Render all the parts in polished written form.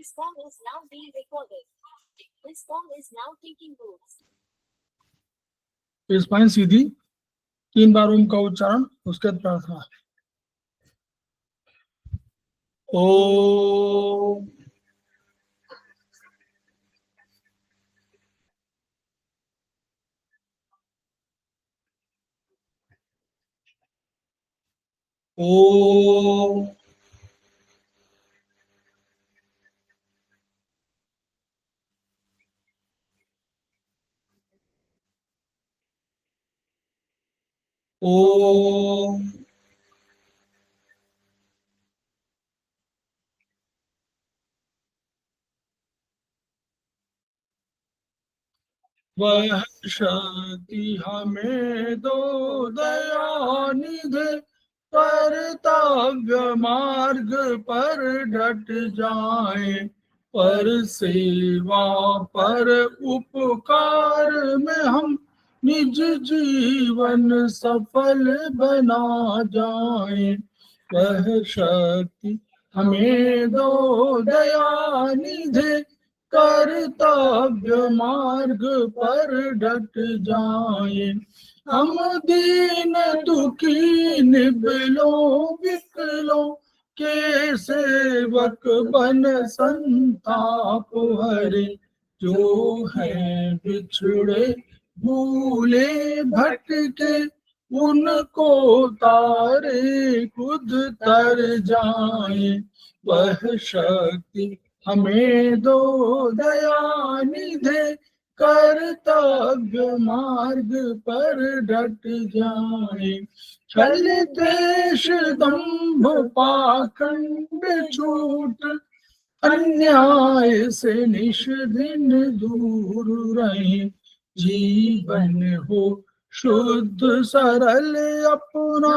This call is now being recorded. This call is now taking roots. इस pine सीधी 3 बार ओम का उच्चारण, उसके बाद प्रार्थना। ओम ओम ओम वह शक्ति हमें दो दयानिधि, कर्तव्य मार्ग पर डट जाए, पर सेवा पर उपकार में हम निज जीवन सफल बना जाए। वह शक्ति हमें दो दयानिधि, कर्तव्य मार्ग पर डट जाए। हम दीन दुखी निबलों विकलों के सेवक बन संताप हरे, जो है बिछड़े भूले भटके उनको तारे खुद तर जाए। वह शक्ति हमें दो दयानिधि, कर्तव्य मार्ग पर डट जाए। छल द्वेष दंभ पाखंड झूठ, अन्याय से निश दिन दूर रहे। जीवन हो शुद्ध सरल अपना,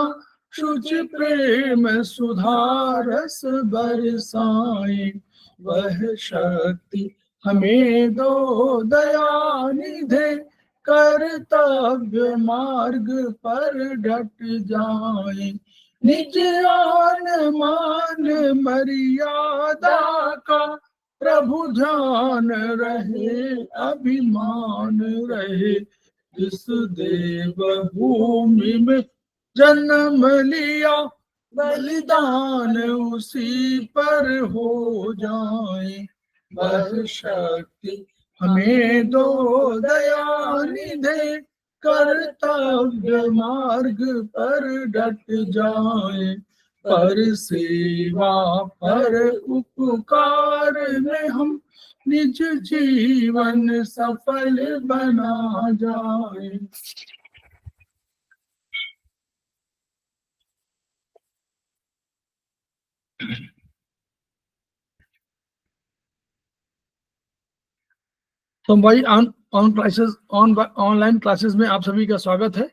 शुचि प्रेम सुधारस बरसाए। वह शक्ति हमें दो दयानिधि, कर्तव्य मार्ग पर डट जाए। निज आन मान मर्यादा का प्रभु ध्यान रहे, अभिमान रहे। जिस देव भूमि में जन्म लिया, बलिदान उसी पर हो जाए। वह शक्ति हमें दो दयानिधि, कर्तव्य मार्ग पर डट जाए। पर सेवा पर उपकार में हम निज जीवन सफल बना जाए। तो भाई ऑनलाइन क्लासेस में आप सभी का स्वागत है।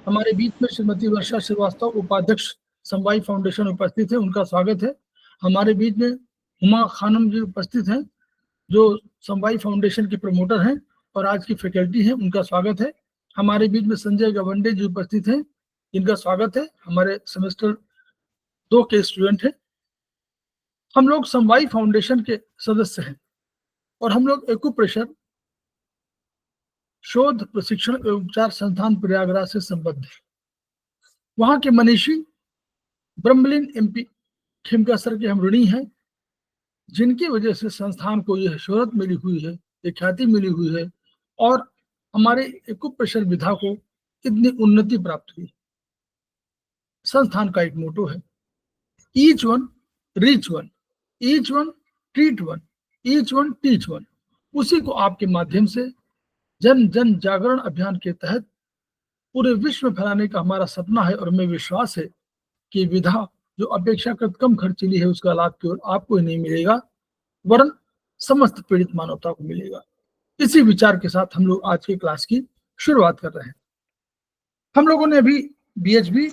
हमारे बीच में श्रीमती वर्षा श्रीवास्तव, उपाध्यक्ष समवाई फाउंडेशन उपस्थित है, उनका स्वागत है। हमारे बीच में हुमा खानम जी उपस्थित हैं, जो समवाई फाउंडेशन के प्रमोटर हैं और आज की फैकल्टी हैं, उनका स्वागत है। हमारे बीच में संजय गवंडे जी उपस्थित हैं, इनका स्वागत है, हमारे सेमेस्टर 2 के स्टूडेंट हैं। हम लोग समवाई फाउंडेशन के सदस्य हैं और हम लोग एक्यूप्रेशर शोध प्रशिक्षण एवं उपचार संस्थान प्रयागराज से संबद्ध है। वहां के मनीषी ब्रह्मलीन एमपी खेमका सर के हम ऋणी हैं, जिनकी वजह से संस्थान को यह शोहरत मिली हुई है, ये ख्याति मिली हुई है और हमारे एक्यूप्रेशर विधा को इतनी उन्नति प्राप्त हुई। संस्थान का एक मोटो है, each one reach one, each one treat one, each one teach one. उसी को आपके माध्यम से जन जन जागरण अभियान के तहत पूरे विश्व में फैलाने का हमारा सपना है और हमें विश्वास है कि विधा जो अपेक्षाकृत कम खर्चीली है, उसका लाभ केवल आपको ही नहीं मिलेगा वरन समस्त पीड़ित मानवता को मिलेगा। इसी विचार के साथ हम लोग आज की क्लास की शुरुआत कर रहे हैं। हम लोगों ने अभी बीएचबी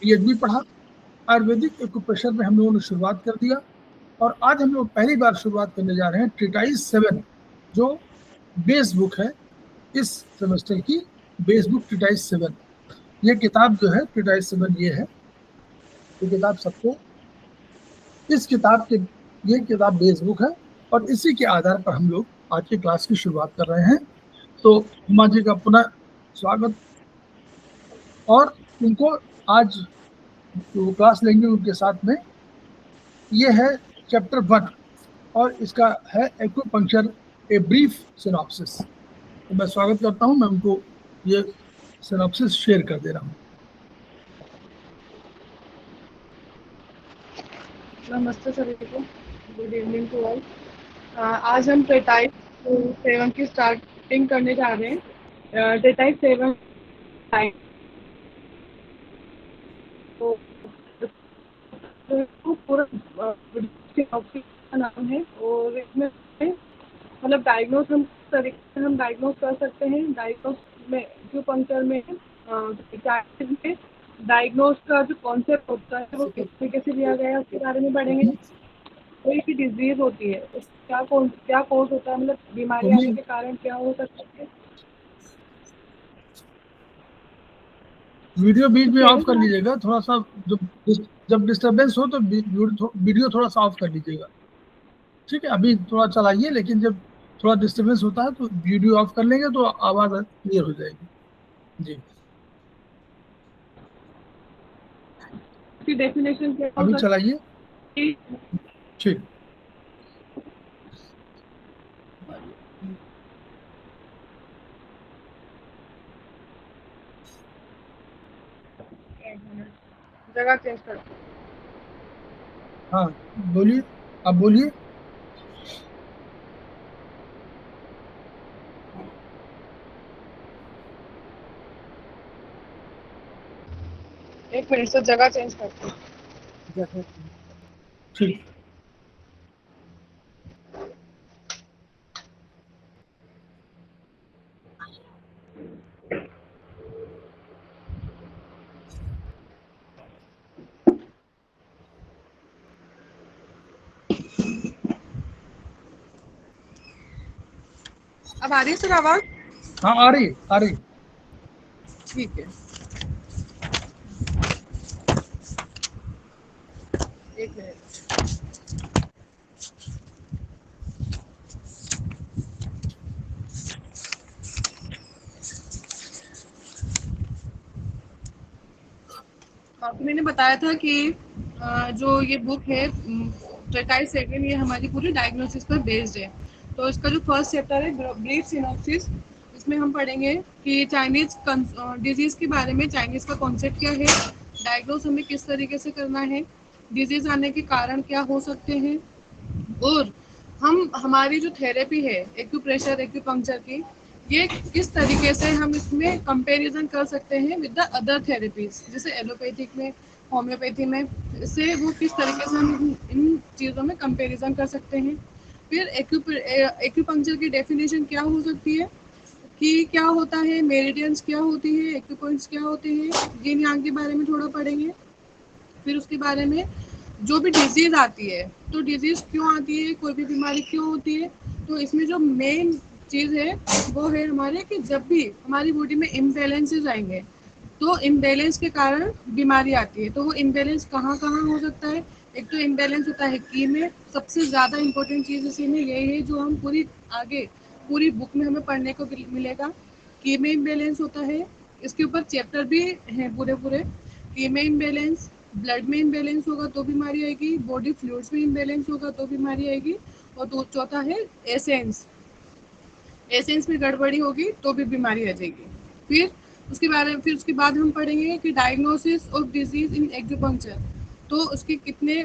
पीएचबी पढ़ा, आयुर्वेदिक एक्यूप्रेशर में हम लोगों ने शुरुआत कर दिया और आज हम लोग पहली बार शुरुआत करने जा रहे हैं ट्रीटाइज 7, जो बेस बुक है इस सेमेस्टर की, बेस बुक ट्रीटाइज 7। ये किताब जो है ट्रीटाइज 7 ये है, ये किताब सबको, इस किताब के ये किताब बेस बुक है और इसी के आधार पर हम लोग आज की क्लास की शुरुआत कर रहे हैं। तो उमा जी का पुनः स्वागत। और उनको आज जो क्लास लेंगे उनके साथ में ये है चैप्टर 1 और इसका है एक्यूपंक्चर ए ब्रीफ सिनॉप्सिस। तो मैं स्वागत करता हूं, मैं उनको ये सिनॉप्सिस शेयर कर दे रहा हूं। नमस्ते सभी को, गुड इवनिंग टू ऑल। आज हम टेटाइप 7 की स्टार्टिंग करने जा रहे हैं। टेटाइप 7 तो पूरा का नाम है और इसमें मतलब डायग्नोस हम तरीके से हम डायग्नोस कर सकते हैं। डायग्नोस में एक्यूपंक्चर में डायग्नोस का जो कॉन्सेप्ट होता है वो किस तरीके से लिया गया है उसके बारे में पढ़ेंगे। कोई भी डिजीज होती है उसका क्या कॉज होता है, मतलब बीमारी आने के कारण क्या हो सकता है। वीडियो बीच में ऑफ कर लीजिएगा थोड़ा सा, जब डिस्टरबेंस हो तो वीडियो थोड़ा सा ऑफ कर लीजिएगा। ठीक है, अभी थोड़ा चलाइए, लेकिन जब थोड़ा डिस्टरबेंस होता है तो वीडियो ऑफ कर लेंगे तो आवाज क्लियर हो जाएगी। जी, इसकी डेफिनेशन क्या अभी हो चलाइए। ठीक, जगह चेंज कर। हाँ बोलिए, आप बोलिए। एक मिनट से जगह चेंज करते हैं। ठीक, अब आ रही है सर आवाज? हाँ आ रही, आ रही। ठीक है, एक मिनट। तो मैंने बताया था कि जो ये बुक है टेटाइप 7 ये हमारी पूरी डायग्नोसिस पर बेस्ड है। तो इसका जो फर्स्ट चैप्टर है ब्रीफ सिनॉप्सिस, इसमें हम पढ़ेंगे कि चाइनीज डिजीज के बारे में, चाइनीज का कॉन्सेप्ट क्या है, डायग्नोस हमें किस तरीके से करना है, डिजीज आने के कारण क्या हो सकते हैं, और हम हमारी जो थेरेपी है एक्यूप्रेशर एक्यूपंक्चर की, ये किस तरीके से हम इसमें कंपैरिजन कर सकते हैं विद द अदर थेरेपीज, जैसे एलोपैथिक में, होम्योपैथी में, इससे वो किस तरीके से हम इन चीज़ों में कंपैरिजन कर सकते हैं। फिर एक्यूपंक्चर की डेफिनेशन क्या हो सकती है, कि क्या होता है, मेरिडियंस क्या होती है, एक्यूपॉइंट्स क्या होते हैं, yin yang के बारे में थोड़ा पढ़ेंगे। फिर उसके बारे में जो भी डिजीज आती है, तो डिजीज क्यों आती है, कोई भी बीमारी क्यों होती है, तो इसमें जो मेन चीज़ है वो है हमारे कि जब भी हमारी बॉडी में इम्बैलेंसेस आएंगे तो इम्बैलेंस के कारण बीमारी आती है। तो वो इम्बैलेंस कहाँ कहाँ हो सकता है, एक तो इम्बैलेंस होता है की में, सबसे ज़्यादा इम्पोर्टेंट चीज़ इसी में यही है जो हम पूरी बुक में हमें पढ़ने को मिलेगा। की में इम्बैलेंस होता है, इसके ऊपर चैप्टर भी हैं पूरे पूरे। की में इम्बैलेंस, ब्लड में इम्बैलेंस होगा तो बीमारी आएगी, बॉडी फ्लूइड्स में इम्बैलेंस होगा तो बीमारी आएगी, और तो चौथा है एसेंस, एसेंस में गड़बड़ी होगी तो भी बीमारी आ जाएगी। फिर उसके बाद हम पढ़ेंगे कि diagnosis of disease in acupuncture, तो उसके कितने,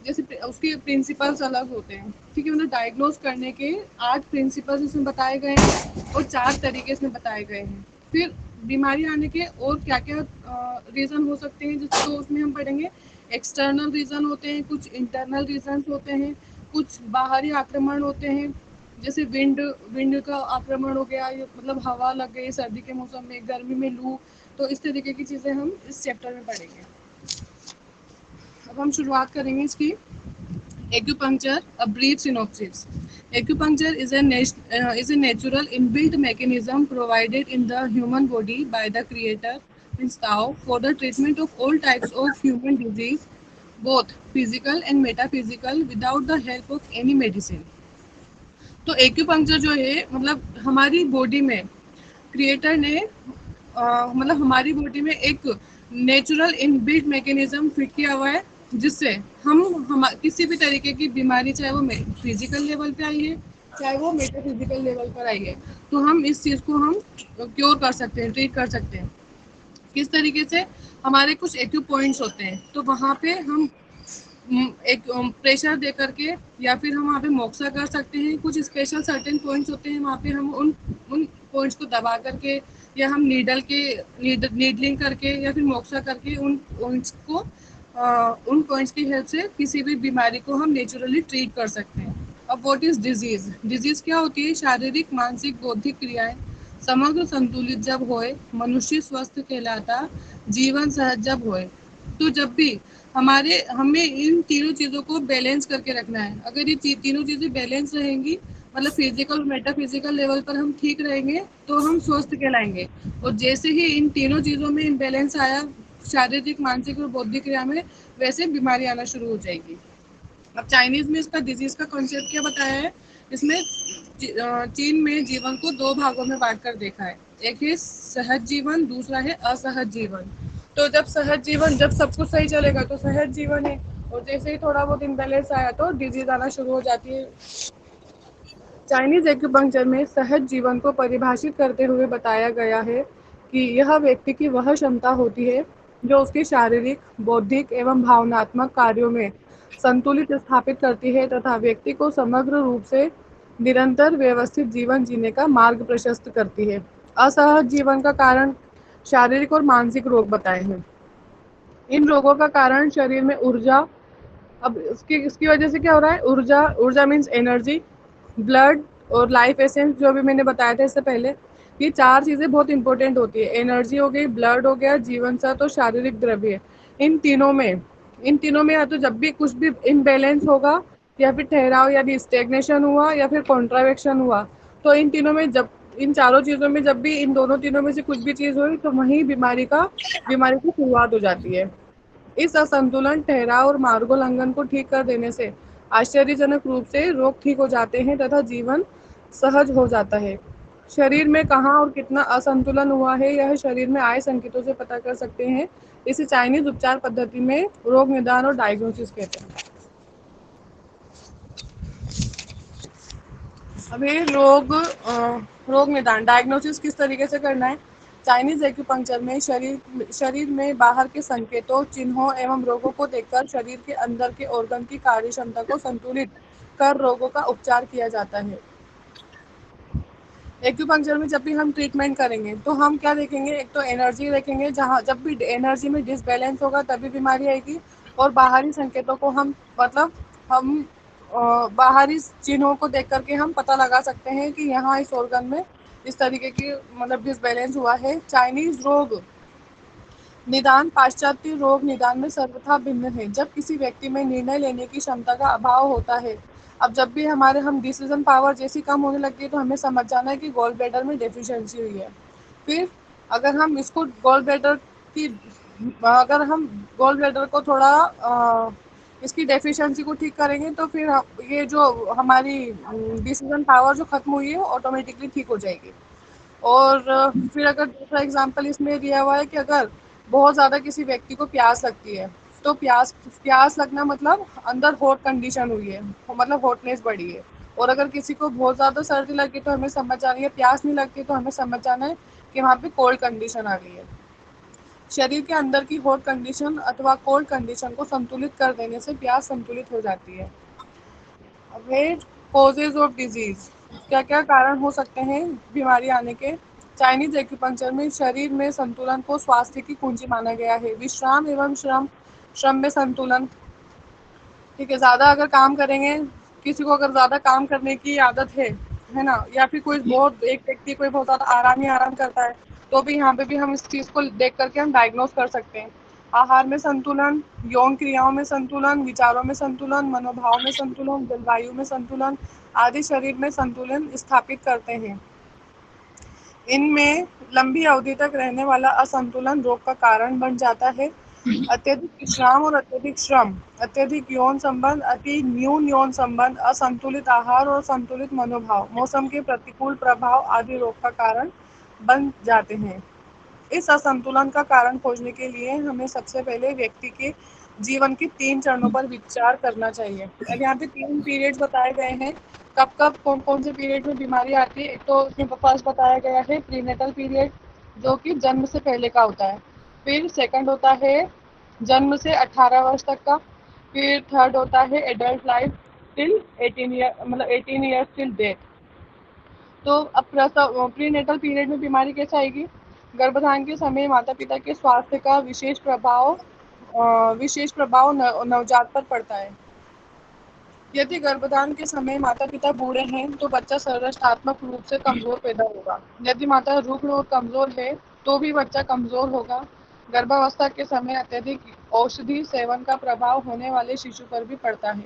जैसे उसके प्रिंसिपल्स अलग होते हैं, ठीक है, मतलब डायग्नोस करने के 8 प्रिंसिपल्स इसमें बताए गए हैं और 4 तरीके इसमें बताए गए हैं। फिर बीमारी आने के और क्या क्या रीज़न हो सकते हैं, तो उसमें हम पढ़ेंगे एक्सटर्नल रीज़न होते हैं, कुछ इंटरनल रीजन होते हैं, कुछ बाहरी आक्रमण होते हैं, जैसे विंड का आक्रमण हो गया, मतलब हवा लग गई सर्दी के मौसम में, गर्मी में लू, तो इस तरीके की चीज़ें हम इस चैप्टर में पढ़ेंगे। अब हम शुरुआत करेंगे इसकी। Acupuncture, a brief synopsis. Acupuncture is a natural inbuilt mechanism provided in the human body by the creator, means Tao, for the treatment of all types of human disease both physical and metaphysical without the help of any medicine. तो acupuncture जो है मतलब हमारी body में creator ने मतलब हमारी body में एक नेचुरल इनबिल्ट मैकेनिज्म फिट किया हुआ है जिससे हम किसी भी तरीके की बीमारी चाहे वो फिजिकल लेवल पे आई है चाहे वो मेटाफिजिकल लेवल पर आई है तो हम इस चीज को हम क्योर कर सकते हैं, ट्रीट कर सकते हैं। किस तरीके से? हमारे कुछ एक्यू पॉइंट्स होते हैं तो वहाँ पे हम एक प्रेशर दे करके या फिर हम वहाँ पे मोक्सा कर सकते हैं। कुछ स्पेशल सर्टेन पॉइंट्स होते हैं वहाँ पे हम उन पॉइंट्स को दबा करके या हम नीडलिंग करके या फिर मोक्सा करके उन पॉइंट्स की हेल्प से किसी भी बीमारी को हम नेचुरली ट्रीट कर सकते हैं। अब व्हाट इज डिजीज? डिजीज क्या होती है? शारीरिक, मानसिक, बौद्धिक क्रियाएं समग्र संतुलित जब होए मनुष्य स्वस्थ कहलाता, जीवन सहज जब होए। तो जब भी हमें इन तीनों चीजों को बैलेंस करके रखना है। अगर ये तीनों चीजें बैलेंस रहेंगी मतलब फिजिकल और मेटाफिजिकल लेवल पर हम ठीक रहेंगे तो हम स्वस्थ कहलाएंगे। और जैसे ही इन तीनों चीजों में इम्बैलेंस आया शारीरिक, मानसिक और बौद्धिक क्रिया में, वैसे बीमारी आना शुरू हो जाएगी। अब चाइनीज में इसका डिजीज का कॉन्सेप्ट क्या बताया है? इसमें चीन में जीवन को दो भागों में बांट कर देखा है। एक है सहज जीवन, दूसरा है असहज जीवन। तो जब सहज जीवन, जब सब कुछ सही चलेगा तो सहज जीवन है और जैसे ही थोड़ा बहुत इम्बैलेंस आया तो डिजीज आना शुरू हो जाती है। चाइनीज एक्यूपंक्चर में सहज जीवन को परिभाषित करते हुए बताया गया है कि यह व्यक्ति की वह क्षमता होती है जो उसके शारीरिक, बौद्धिक एवं भावनात्मक कार्यों में संतुलित स्थापित करती है तथा व्यक्ति को समग्र रूप से निरंतर व्यवस्थित जीवन जीने का मार्ग प्रशस्त करती है। असहज जीवन का कारण शारीरिक और मानसिक रोग बताए हैं। इन रोगों का कारण शरीर में ऊर्जा, अब इसकी वजह से क्या हो रहा है? ऊर्जा मीन्स एनर्जी, ब्लड और लाइफ एसेंस जो भी मैंने बताया था इससे पहले। ये चार चीजें बहुत इंपॉर्टेंट होती है। एनर्जी हो गई, ब्लड हो गया, जीवन सत्व और शारीरिक द्रव्य। इन तीनों में या तो जब भी कुछ भी इम्बैलेंस होगा या फिर ठहराव यानी स्टेग्नेशन हुआ या फिर कॉन्ट्रावेक्शन हुआ तो इन तीनों में जब इन चारों चीजों में जब भी इन दोनों तीनों में से कुछ भी चीज हुई तो वहीं बीमारी की शुरुआत हो जाती है। इस असंतुलन, ठहराव और मार्गोल्लंघन को ठीक कर देने से आश्चर्यजनक रूप से रोग ठीक हो जाते हैं तथा जीवन सहज हो जाता है। शरीर में कहाँ और कितना असंतुलन हुआ है यह शरीर में आए संकेतों से पता कर सकते हैं। इसे चाइनीज उपचार पद्धति में रोग निदान और डायग्नोसिस कहते हैं। अभी रोग निदान, डायग्नोसिस किस तरीके से करना है? चाइनीज एक्यूपंक्चर में शरीर में बाहर के संकेतों, चिन्हों एवं रोगों को देखकर शरीर के अंदर के ऑर्गन की कार्य क्षमता को संतुलित कर रोगों का उपचार किया जाता है। एक्यूपंक्चर में जब भी हम ट्रीटमेंट करेंगे तो हम क्या देखेंगे? एक तो एनर्जी देखेंगे, जहाँ जब भी एनर्जी में डिसबैलेंस होगा तभी बीमारी आएगी। और बाहरी संकेतों को हम बाहरी चिन्हों को देख करके हम पता लगा सकते हैं कि यहाँ इस ऑर्गन में इस तरीके की मतलब डिसबैलेंस हुआ है। चाइनीज रोग निदान पाश्चात्य रोग निदान में सर्वथा भिन्न है। जब किसी व्यक्ति में निर्णय लेने की क्षमता का अभाव होता है, अब जब भी हम डिसीजन पावर जैसी कम होने लगती है तो हमें समझ जाना है कि गॉल ब्लैडर में डेफिशिएंसी हुई है। फिर अगर हम इसको अगर हम गॉल ब्लैडर को थोड़ा इसकी डेफिशिएंसी को ठीक करेंगे तो फिर ये जो हमारी डिसीजन पावर जो खत्म हुई है ऑटोमेटिकली ठीक हो जाएगी। और फिर अगर दूसरा एग्जांपल इसमें दिया हुआ है कि अगर बहुत ज़्यादा किसी व्यक्ति को प्यास लगती है तो प्यास लगना मतलब अंदर हॉट कंडीशन हुई है, मतलब हॉटनेस बढ़ी है। और अगर किसी को बहुत ज़्यादा सर्दी लगी तो हमें समझ जाना है, प्यास नहीं लगती तो हमें समझ जाना है कि वहाँ पे कोल्ड कंडीशन आ गई है। शरीर के अंदर की हॉट कंडीशन अथवा कोल्ड कंडीशन को संतुलित कर देने से प्यास संतुलित हो जाती है। कॉजेज ऑफ डिजीज, क्या क्या कारण हो सकते हैं बीमारी आने के? चाइनीज एक्यूपंक्चर में शरीर में संतुलन को स्वास्थ्य की कुंजी माना गया है। विश्राम एवं श्रम में संतुलन, ठीक है। ज्यादा अगर काम करेंगे, किसी को अगर ज्यादा काम करने की आदत है ना, या फिर एक व्यक्ति कोई बहुत ज्यादा आराम करता है तो भी यहाँ पे भी हम इस चीज को देख करके हम डायग्नोस कर सकते हैं। आहार में संतुलन, यौन क्रियाओं में संतुलन, विचारों में संतुलन, मनोभाव में संतुलन, जलवायु में संतुलन आदि शरीर में संतुलन स्थापित करते हैं। इनमें लंबी अवधि तक रहने वाला असंतुलन रोग का कारण बन जाता है। अत्यधिक विश्राम और अत्यधिक श्रम, अत्यधिक यौन संबंध, अति न्यून यौन संबंध, असंतुलित आहार और संतुलित मनोभाव मौसम के प्रतिकूल प्रभाव आदि रोग का कारण बन जाते हैं। इस असंतुलन का कारण खोजने के लिए हमें सबसे पहले व्यक्ति के जीवन के 3 चरणों पर विचार करना चाहिए। अब यहाँ पे 3 पीरियड्स बताए गए हैं, कब-कब, कौन-कौन से पीरियड में बीमारी आती है। एक तो इसमें फर्स्ट बताया गया है प्रीनेटल पीरियड, जो कि जन्म से पहले का होता है। फिर सेकंड होता है जन्म से 18 वर्ष तक का। फिर थर्ड होता है एडल्ट लाइफ टिल 18 ईयर, मतलब 18 ईयर्स टिल डेथ। तो अब प्रसव प्रीनेटल पीरियड में बीमारी कैसे आएगी? गर्भाधान के समय माता-पिता के स्वास्थ्य का विशेष प्रभाव नवजात पर पड़ता है। यदि गर्भाधान के समय माता-पिता बूढ़े हैं, तो बच्चा संरचनात्मक रूप से कमज़ोर पैदा होगा। यदि माता रुग्ण और कमज़ोर है, तो भी बच्चा कमज़ोर होगा। गर्भावस्था के समय अत्यधिक औषधि सेवन का प्रभाव होने वाले शिशु पर भी पड़ता है।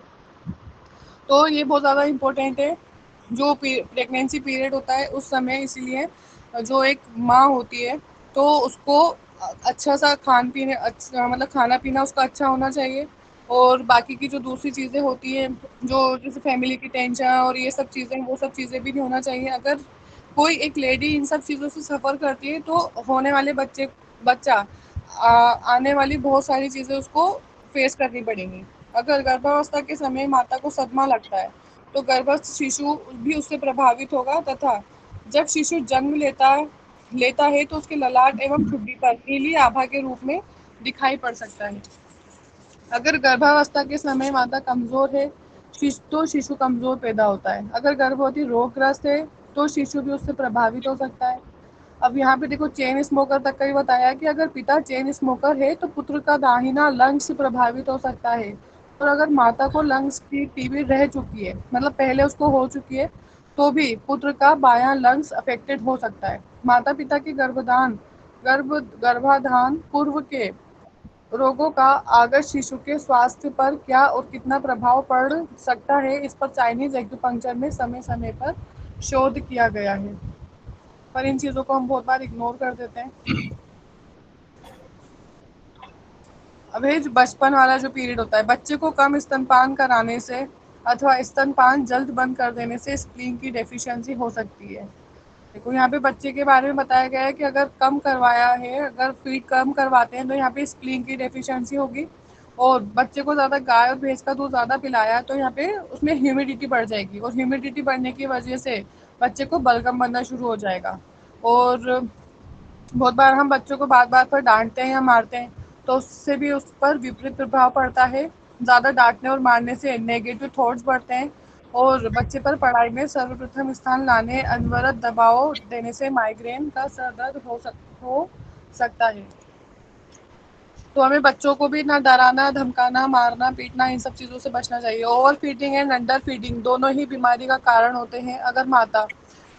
तो ये बहुत ज़्यादा इम्पोर्टेंट है। जो प्रेगनेंसी पीरियड होता है उस समय, इसीलिए जो एक माँ होती है तो उसको अच्छा सा खान पीने अच्छा, मतलब खाना पीना उसका अच्छा होना चाहिए। और बाकी की जो दूसरी चीज़ें होती हैं, जो जैसे फैमिली की टेंशन और ये सब चीज़ें, वो सब चीज़ें भी नहीं होना चाहिए। अगर कोई एक लेडी इन सब चीज़ों से सफ़र करती है, तो होने वाले बच्चा आने वाली बहुत सारी चीज़ें उसको फेस करनी पड़ेंगी। अगर गर्भावस्था के समय माता को सदमा लगता है, तो गर्भस्थ शिशु भी उससे प्रभावित होगा, तथा जब शिशु जन्म लेता है तो उसके ललाट एवं ठुड्डी पर नीली आभा के रूप में दिखाई पड़ सकता है। अगर गर्भावस्था के समय माता कमजोर है, तो शिशु कमजोर पैदा होता है। अगर गर्भवती रोगग्रस्त है, तो शिशु भी उससे प्रभावित हो सकता है। अब यहाँ पे देखो, चेन स्मोकर तक का ही बताया कि अगर पिता चेन स्मोकर है, तो पुत्र का दाहिना लंग्स प्रभावित हो सकता है। और अगर माता को लंग्स की टीबी रह चुकी है, मतलब पहले उसको हो चुकी है, तो भी पुत्र का बायां लंग्स अफेक्टेड हो सकता है। माता पिता के गर्भाधान पूर्व के रोगों का आगत शिशु के स्वास्थ्य पर क्या और कितना प्रभाव पड़ सकता है, इस पर चाइनीज एक्यूपंक्चर में समय समय पर शोध किया गया है। पर इन चीज़ों को हम बहुत बार इग्नोर कर देते हैं। अब ये जो बचपन वाला जो पीरियड होता है, बच्चे को कम स्तनपान कराने से अथवा स्तनपान जल्द बंद कर देने से स्प्लीन की डेफिशिएंसी हो सकती है। देखो, यहाँ पे बच्चे के बारे में बताया गया है कि अगर कम करवाया है, अगर फीड कम करवाते हैं, तो यहाँ पे स्प्लीन की डेफिशिएंसी होगी। और बच्चे को ज़्यादा गाय और भैंस का दूध ज़्यादा पिलाया, तो यहाँ पे उसमें ह्यूमिडिटी बढ़ जाएगी, और ह्यूमिडिटी बढ़ने की वजह से बच्चे को बलगम बनना शुरू हो जाएगा। और बहुत बार हम बच्चों को बात-बात पर डाँटते हैं या मारते हैं, तो उससे भी उस पर विपरीत प्रभाव पड़ता है। ज़्यादा डाँटने और मारने से नेगेटिव थॉट्स बढ़ते हैं, और बच्चे पर पढ़ाई में सर्वप्रथम स्थान लाने, अनवरत दबाव देने से माइग्रेन का सर दर्द हो सकता है। तो हमें बच्चों को भी ना डराना, धमकाना, मारना, पीटना, इन सब चीज़ों से बचना चाहिए। Over feeding and under feeding दोनों ही बीमारी का कारण होते हैं। अगर माता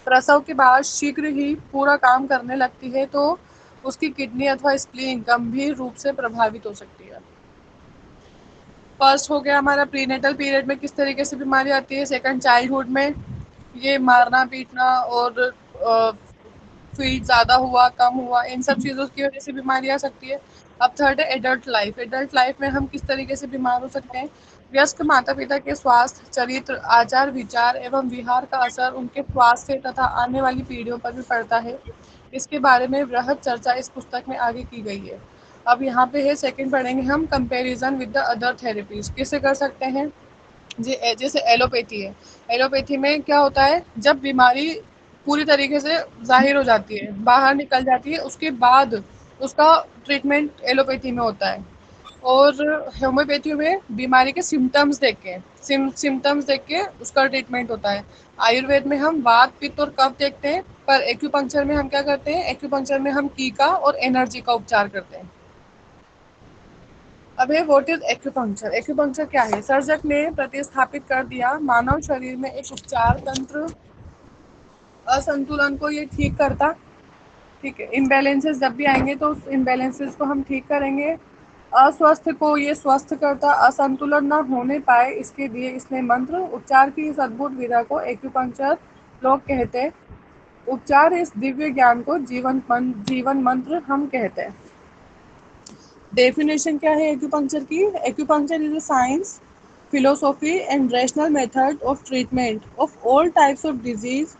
प्रसव के बाद शीघ्र ही पूरा काम करने लगती है, तो उसकी किडनी अथवा स्प्लीन गंभीर रूप से प्रभावित हो सकती है। फर्स्ट हो गया हमारा प्रीनेटल पीरियड में किस तरीके से बीमारी आती है। सेकंड, चाइल्डहुड में ये मारना पीटना और फीड ज़्यादा हुआ, कम हुआ, इन सब चीज़ों की वजह से बीमारी आ सकती है। अब थर्ड है एडल्ट लाइफ। एडल्ट लाइफ में हम किस तरीके से बीमार हो सकते हैं। वयस्क माता पिता के स्वास्थ्य, चरित्र, आचार विचार एवं विहार का असर उनके स्वास्थ्य तथा आने वाली पीढ़ियों पर भी पड़ता है। इसके बारे में वृहद चर्चा इस पुस्तक में आगे की गई है। अब यहाँ पे है सेकंड पढ़ेंगे हम, comparison with the other therapies किससे कर सकते हैं। जैसे एलोपैथी है। एलोपैथी में क्या होता है, जब बीमारी पूरी तरीके से ज़ाहिर हो जाती है, बाहर निकल जाती है, उसके बाद उसका ट्रीटमेंट एलोपैथी में होता है। और होम्योपैथी में बीमारी के सिम्टम्स देख के उसका ट्रीटमेंट होता है। आयुर्वेद में हम वात, पित्त और कफ देखते हैं, पर एक्यूपंक्चर में हम क्या करते हैं, एक्यूपंक्चर में हम टीका और एनर्जी का उपचार करते हैं। अब है व्हाट इज एक्यूपंक्चर। एक्यूपंक्चर क्या है? सर्जक ने प्रतिस्थापित कर दिया मानव शरीर में एक उपचार तंत्र। असंतुलन को ये ठीक करता, ठीक है। इम्बैलेंसेस जब भी आएंगे तो उस इम्बैलेंसेस को हम ठीक करेंगे। अस्वस्थ को ये स्वस्थ करता, असंतुलन ना होने पाए इसके लिए इसने मंत्र। उपचार की इस अद्भुत विधा को एक्यूपंक्चर लोग कहते हैं। उपचार इस दिव्य ज्ञान को जीवन मंत्र हम कहते हैं। डेफिनेशन क्या है एक्यूपंक्चर की? Acupuncture is a science, philosophy and rational method of treatment of all types of disease.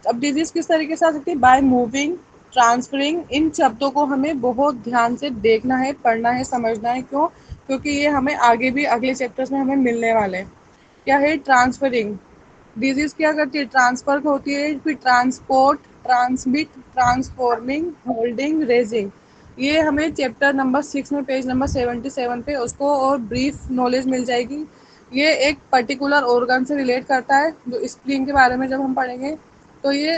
अब डिजीज किस तरीके से आ सकती है? By moving, transferring. इन शब्दों को हमें बहुत ध्यान से देखना है, पढ़ना है, समझना है। क्यों? क्योंकि ये हमें आगे भी अगले चैप्टर्स में हमें मिलने वाले हैं। क्या है? ट्रांसफरिंग। डिजीज क्या करती है? ट्रांसफर होती है, फिर transport, transmit, transforming, holding, raising. ये हमें चैप्टर नंबर 6 में पेज नंबर 77 पे उसको और ब्रीफ नॉलेज मिल जाएगी। ये एक पर्टिकुलर ऑर्गन से रिलेट करता है, जो स्प्लीन के बारे में जब हम पढ़ेंगे तो ये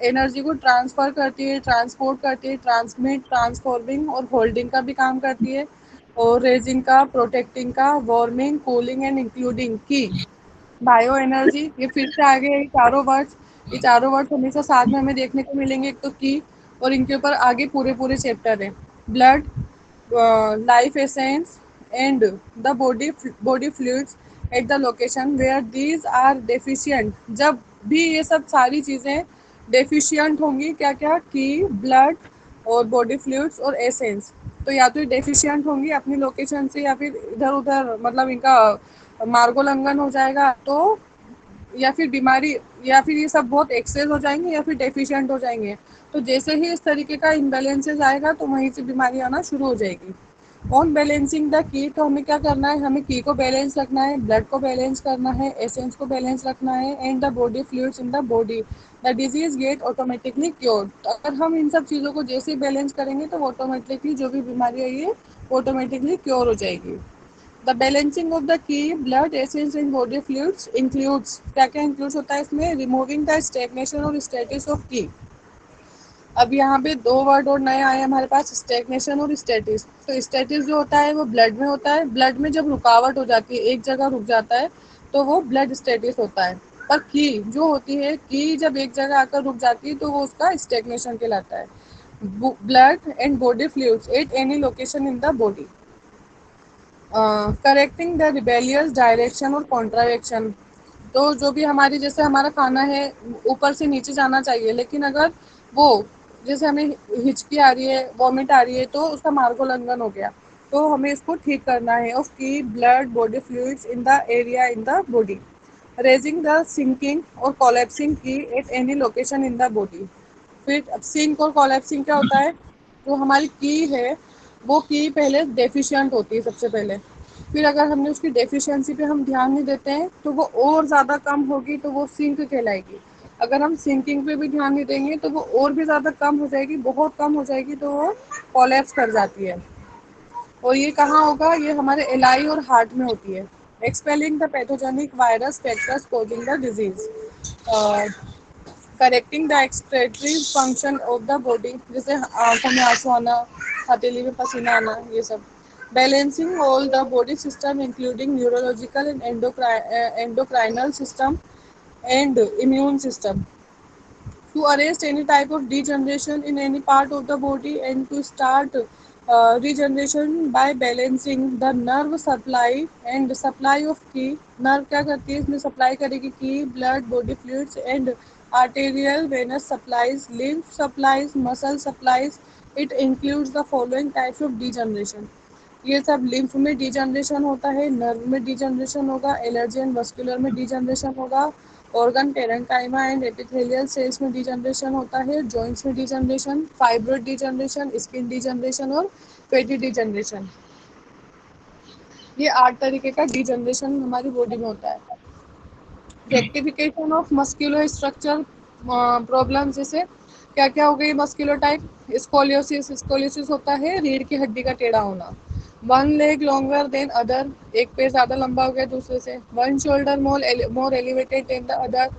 एनर्जी को ट्रांसफर करती है, ट्रांसपोर्ट करती है, ट्रांसमिट, ट्रांसफॉर्मिंग और होल्डिंग का भी काम करती है, और रेजिंग का, प्रोटेक्टिंग का, वार्मिंग, कूलिंग एंड इंक्लूडिंग की। बायो एनर्जी, ये फिर से आ गए ये चारों वर्ड्स। ये चारों वर्ड्स हमेशा साथ में हमें देखने को मिलेंगे, एक तो की, और इनके ऊपर आगे पूरे पूरे चैप्टर है। Blood, life essence and the body fluids at the location where these are deficient. जब भी ये सब सारी चीज़ें डेफिशिएंट होंगी, क्या क्या? की, ब्लड और बॉडी फ्लूइड्स और एसेंस, तो या तो डेफिशिएंट होंगी अपनी लोकेशन से, या फिर इधर उधर मतलब इनका मार्गोल्लंघन हो जाएगा, तो या फिर बीमारी, या फिर ये सब बहुत एक्सेस हो जाएंगे, या फिर डेफिशिएंट हो जाएंगे। तो जैसे ही इस तरीके का इम्बैलेंसेस आएगा तो वहीं से बीमारी आना शुरू हो जाएगी। ऑन बैलेंसिंग द की, तो हमें क्या करना है? हमें की को बैलेंस रखना है, ब्लड को बैलेंस करना है, एसेंस को बैलेंस रखना है, and the body fluids in the body, the disease get automatically cured. तो अगर हम इन सब चीज़ों को जैसे ही बैलेंस करेंगे तो ऑटोमेटिकली जो भी बीमारी आई है ऑटोमेटिकली क्योर हो जाएगी। The balancing of the key, blood, essence and body fluids includes, क्या क्या इंक्लूड होता है इसमें? रिमूविंग द स्टैग्नेशन और स्टेटिस ऑफ की। अब यहाँ पे दो वर्ड और नए आए हमारे पास, स्टैग्नेशन और स्टेटिस। तो स्टेटिस जो होता है वो ब्लड में होता है, ब्लड में जब रुकावट हो जाती है, एक जगह रुक जाता है, तो वो ब्लड स्टेटिस होता है। पर की जो होती है, की जब एक जगह आकर रुक जाती है तो वो उसका स्टैग्नेशन कहलाता है। Blood and body fluids eight any location in the body, correcting the rebellious direction और कॉन्ट्रावेक्शन। तो जो भी हमारी, जैसे हमारा खाना है ऊपर से नीचे जाना चाहिए, लेकिन अगर वो, जैसे हमें हिचकी आ रही है, वॉमिट आ रही है, तो उसका मार्गोल्लंघन हो गया, तो हमें इसको ठीक करना है। ऑफ की, blood, body fluids in the area in the body, raising the sinking और कोलैप्सिंग की at any location in the body. फिर अब सिंक और कोलैप्सिंग क्या होता है? जो हमारी की है, वो की पहले डेफिशिएंट होती है सबसे पहले, फिर अगर हमने उसकी डेफिशिएंसी पे हम ध्यान नहीं देते हैं तो वो और ज़्यादा कम होगी, तो वो सिंक कहलाएगी। अगर हम सिंकिंग पे भी ध्यान नहीं देंगे तो वो और भी ज़्यादा कम हो जाएगी, बहुत कम हो जाएगी, तो वो कोलैप्स कर जाती है। और ये कहाँ होगा? ये हमारे एलाई और हार्ट में होती है। Expelling the pathogenic virus factors causing the disease, correcting the excretory function of the body, जैसे आंखों में आंसू आना, हथेली में पसीना आना, ये सब। Balancing all the body system including neurological and endocrinal system and immune system, to arrest any type of degeneration in any part of the body, and to start regeneration by balancing the nerve supply and supply of ki। nerve क्या करती है? इसमें supply करेगी की, blood, body fluids and arterial venous supplies, lymph supplies, muscle supplies। it includes the following types of degeneration। ये सब lymph में degeneration होता है, नर्व में डिजनरेशन होगा, एलर्जी एंड वस्कुलर में डिजनरेशन होगा, organ parenchyma and epithelial cells में डिजनरेशन होता है, जॉइंट्स में degeneration, fibroid degeneration, skin degeneration और फैटी डिजनरेशन। ये 8 तरीके का डिजनरेशन हमारी बॉडी में होता है। Rectification of muscular structure problem, जैसे क्या क्या हो गई? Muscular type, scoliosis. स्कोलियोसिस होता है रीढ़ की हड्डी का टेढ़ा होना। One leg longer than other, एक पैर ज्यादा लंबा हो गया दूसरे से। One shoulder more elevated than the other.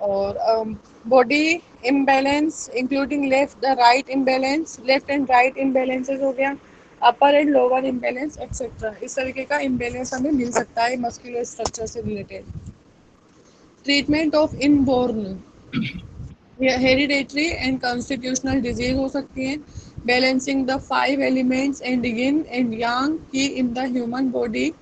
और body imbalance including left the right imbalance, left and right imbalances हो गया, upper and lower imbalance etcetera. इस तरीके का इम्बैलेंस हमें मिल सकता है मस्कुलर स्ट्रक्चर से related. Treatment of inborn hereditary and constitutional disease हो सकती हैं। Balancing the 5 elements and yin and yang की इन द ह्यूमन बॉडी,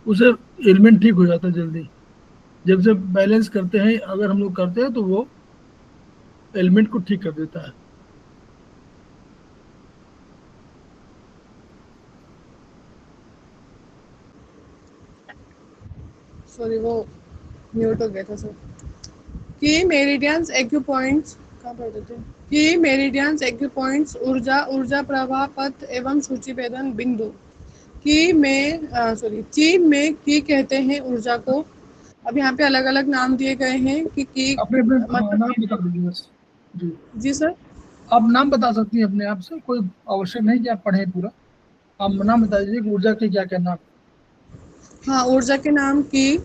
उसे एलिमेंट ठीक हो जाता है जल्दी। जब से बैलेंस करते हैं, अगर हम लोग करते हैं तो वो एलिमेंट को ठीक कर देता है। सॉरी वो म्यूट हो गया था सर। की मेरिडियंस एक्यूपॉइंट्स कहाँ पढ़ते थे? की मेरिडियंस एक्यूपॉइंट्स ऊर्जा ऊर्जा प्रवाह पथ एवं सूचीभेदन बिंदु। की में सॉरी ची में की कहते हैं ऊर्जा को। अब यहाँ पे अलग अलग नाम दिए गए हैं कि की अपने अपने हाँ, मतलब। नाम बता दीजिए बस। जी, जी सर। आप नाम बता सकती हैं अपने आप से, कोई आवश्यक नहीं कि आप पढ़ें पूरा। आप नाम बता दीजिए कि ऊर्जा के क्या क्या नाम। हाँ, ऊर्जा के नाम की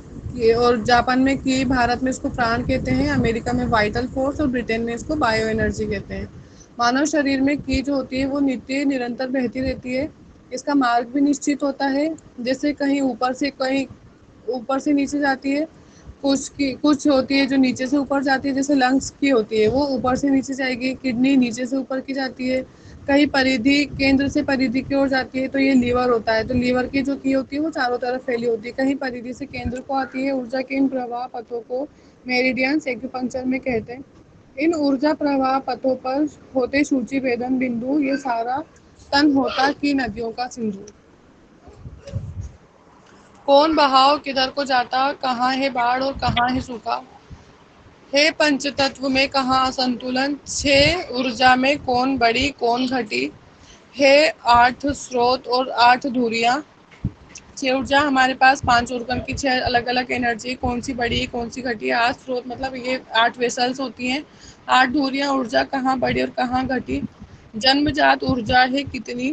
और जापान में की, भारत में इसको प्राण कहते हैं, अमेरिका में वाइटल फोर्स और ब्रिटेन में इसको बायो एनर्जी कहते हैं। मानव शरीर में की जो होती है वो नित्य निरंतर बहती रहती है। इसका मार्ग भी निश्चित होता है, जैसे कहीं ऊपर से नीचे जाती है। कुछ होती है जो नीचे से ऊपर जाती है, जैसे लंग्स की होती है वो ऊपर से नीचे जाएगी, किडनी नीचे से ऊपर की जाती है। कहीं परिधि केंद्र से परिधि की ओर जाती है तो ये लीवर होता है, तो लीवर की जो की होती है वो चारों तरफ फैली होती है। कहीं परिधि से केंद्र को आती है। ऊर्जा के इन प्रवाह पथों को मेरिडियंस एक्यूपंक्चर में कहते हैं। इन ऊर्जा प्रवाह पथों पर होते सूचीभेदन बिंदु, ये सारा तन होता की नदियों का सिंधु। कौन बहाव किधर को जाता, कहाँ है बाढ़ और कहाँ है सूखा। हे पंचतत्व में कहाँ असंतुलन, छह ऊर्जा में कौन बड़ी कौन घटी। है 8 स्रोत और 8 धुरियां। 6 ऊर्जा हमारे पास, 5 ऑर्गन की 6 अलग अलग एनर्जी, कौन सी बड़ी कौन सी घटी। 8 स्रोत मतलब ये 8 वेसल्स होती हैं। 8 धुरियां, ऊर्जा कहाँ बड़ी और कहाँ घटी। जन्मजात ऊर्जा है कितनी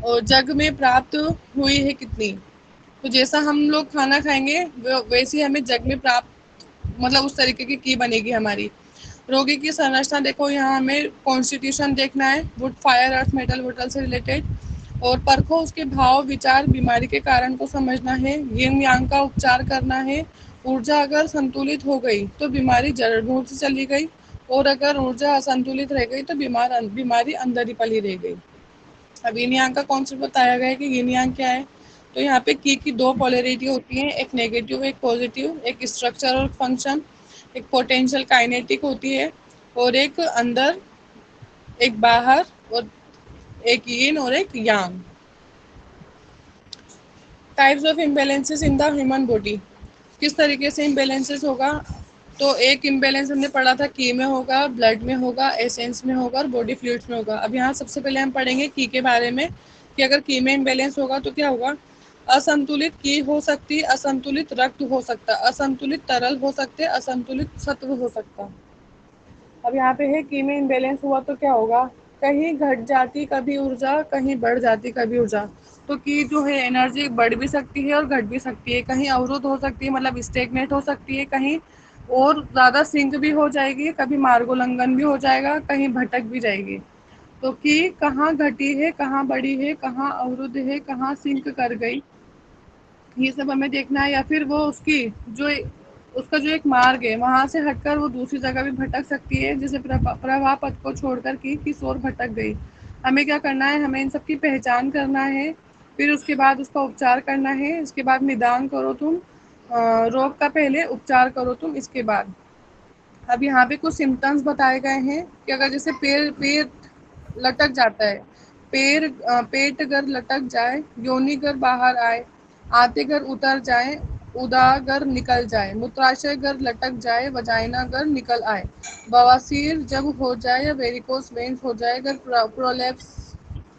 और जग में प्राप्त हुई है कितनी। तो जैसा हम लोग खाना खाएंगे वैसे हमें जग में प्राप्त मतलब उस तरीके की बनेगी हमारी। रोगी की संरचना देखो, यहाँ हमें कॉन्स्टिट्यूशन देखना है, वुड फायर अर्थ मेटल वोटल से रिलेटेड। और परखो उसके भाव विचार, बीमारी के कारण को समझना है, यिन यांग का उपचार करना है। ऊर्जा अगर संतुलित हो गई तो बीमारी जड़ मूल से चली गई, और अगर ऊर्जा असंतुलित रह गई तो बीमारी अंदर ही पली रह गई। अब यिन यांग का कॉन्सेप्ट बताया गया है कि यिन यांग क्या है। तो यहाँ पे की 2 पोलैरिटी होती हैं, एक नेगेटिव एक पॉजिटिव, एक स्ट्रक्चर और फंक्शन, एक पोटेंशियल काइनेटिक होती है, और एक अंदर एक बाहर, और एक यिन और एक yang. Types of imbalances in the human body, किस तरीके से इम्बैलेंसेस होगा। तो एक इम्बैलेंस हमने पढ़ा था की में होगा, ब्लड में होगा, एसेंस में होगा और बॉडी फ्लूइड्स में होगा। अब यहाँ सबसे पहले हम पढ़ेंगे की के बारे में कि अगर की में इम्बैलेंस होगा तो क्या होगा। असंतुलित की हो सकती, असंतुलित रक्त हो सकता, असंतुलित तरल हो सकते, असंतुलित सत्व हो सकता। अब यहाँ पे है की में इम्बैलेंस हुआ तो क्या होगा, कहीं घट जाती कभी ऊर्जा, कहीं बढ़ जाती कभी ऊर्जा। तो की जो है एनर्जी बढ़ भी सकती है और घट भी सकती है, कहीं अवरुद्ध हो सकती है मतलब स्टेगनेट हो सकती है, कहीं और ज़्यादा सिंक भी हो जाएगी, कभी मार्गोल्लंघन भी हो जाएगा, कहीं भटक भी जाएगी। तो की कहाँ घटी है, कहाँ बढ़ी है, कहाँ अवरुद्ध है, कहाँ सिंक कर गई, ये सब हमें देखना है। या फिर वो जो उसका जो एक मार्ग है वहां से हटकर वो दूसरी जगह भी भटक सकती है, जैसे प्रवाह पथ को छोड़कर की किस ओर भटक गई। हमें क्या करना है, हमें इन सब की पहचान करना है, फिर उसके बाद उसका उपचार करना है। इसके बाद निदान करो तुम, रोग का पहले उपचार करो तुम इसके बाद। अब यहाँ पे कुछ सिम्टम्स बताए गए हैं कि अगर जैसे पैर पैर लटक जाता है, पेट अगर लटक जाए, योनि अगर बाहर आए, आते अगर उतर जाए, उदागर निकल जाए, मूत्राशय अगर लटक जाए, वजाइना अगर निकल आए, बवासीर जब हो जाए या वेरिकोस वेन्स हो जाए, अगर प्रोलेप्स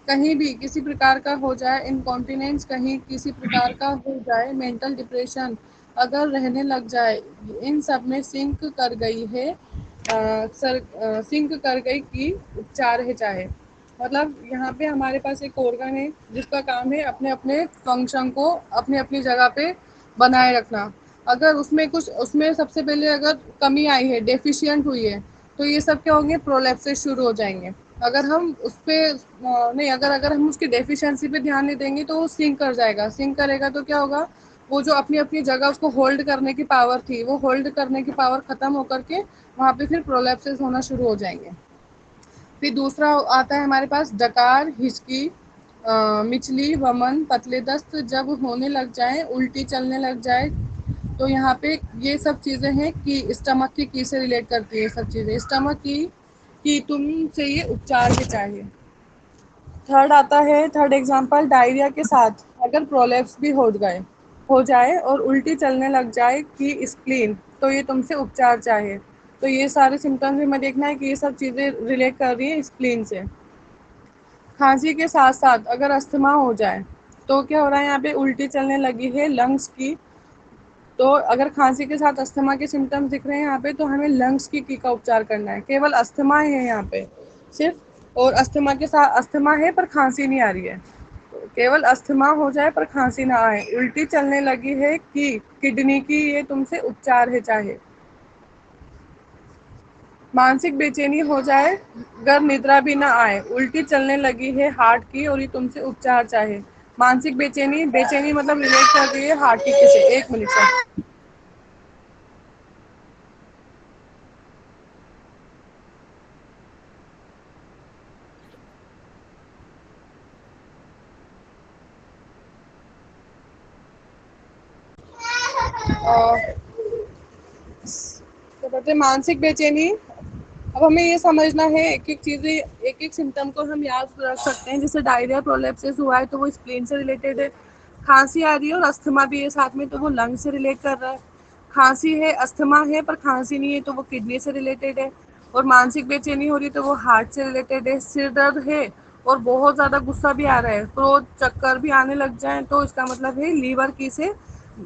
कहीं भी किसी प्रकार का हो जाए, इनकॉन्टिनेंस कहीं किसी प्रकार का हो जाए, मेंटल डिप्रेशन अगर रहने लग जाए, इन सब में सिंक कर गई है सिंक कर गई की उपचार है चाहे। मतलब यहाँ पे हमारे पास एक ऑर्गन है जिसका काम है अपने अपने फंक्शन को अपनी अपनी जगह पे बनाए रखना। अगर उसमें सबसे पहले अगर कमी आई है, डेफिशिएंट हुई है, तो ये सब क्या होंगे, प्रोलैप्सेस शुरू हो जाएंगे। अगर हम उस पे नहीं अगर अगर हम उसकी डेफिशिएंसी पे ध्यान नहीं देंगे तो वो सिंक कर जाएगा। सिंक करेगा तो क्या होगा, वो जो अपनी अपनी जगह उसको होल्ड करने की पावर थी, वो होल्ड करने की पावर खत्म होकर के वहाँ पे फिर प्रोलैप्सेस होना शुरू हो जाएंगे। फिर दूसरा आता है हमारे पास डकार, हिचकी, मिचली, वमन, पतले दस्त जब होने लग जाए, उल्टी चलने लग जाए, तो यहाँ पे ये सब चीज़ें हैं कि स्टमक की से रिलेट करती है सब चीज़ें। स्टमक की कि तुमसे ये उपचार के चाहिए। थर्ड आता है, थर्ड एग्जांपल, डायरिया के साथ अगर प्रोलेप्स भी हो जाए और उल्टी चलने लग जाए कि स्प्लीन, तो ये तुमसे उपचार चाहिए। तो ये सारे सिम्टम्स में देखना है कि ये सब चीज़ें रिलेट कर रही है स्प्लीन से। खांसी के साथ साथ अगर अस्थमा हो जाए, तो क्या हो रहा है यहाँ पे, उल्टी चलने लगी है लंग्स की। तो अगर खांसी के साथ अस्थमा के सिम्टम्स दिख रहे हैं यहाँ पे, तो हमें लंग्स की का उपचार करना है। केवल अस्थमा है यहाँ पे सिर्फ, और अस्थमा के साथ अस्थमा है पर खांसी नहीं आ रही है। तो केवल अस्थमा हो जाए पर खांसी ना आए, उल्टी चलने लगी है कि किडनी की, ये तुमसे उपचार है चाहे। मानसिक बेचैनी हो जाए, अगर निद्रा भी ना आए, उल्टी चलने लगी है हार्ट की और ये तुमसे उपचार चाहे। मानसिक बेचैनी, बेचैनी मतलब रिलेट कर रही है हार्ट की से। 1 मिनट से तो कहते हैं मानसिक बेचैनी। अब हमें ये समझना है, एक एक चीजें, एक एक सिम्टम को हम याद रख सकते हैं। जैसे डायरिया प्रोलेप्सिस हुआ है तो वो स्प्लीन से रिलेटेड है। खांसी आ रही है और अस्थमा भी है साथ में, तो वो लंग से रिलेट कर रहा है। खांसी है, अस्थमा है पर खांसी नहीं है, तो वो किडनी से रिलेटेड है। और मानसिक बेचैनी हो रही है तो वो हार्ट से रिलेटेड है। सिर दर्द है और बहुत ज़्यादा गुस्सा भी आ रहा है, क्रोध, चक्कर भी आने लग जाए, तो इसका मतलब है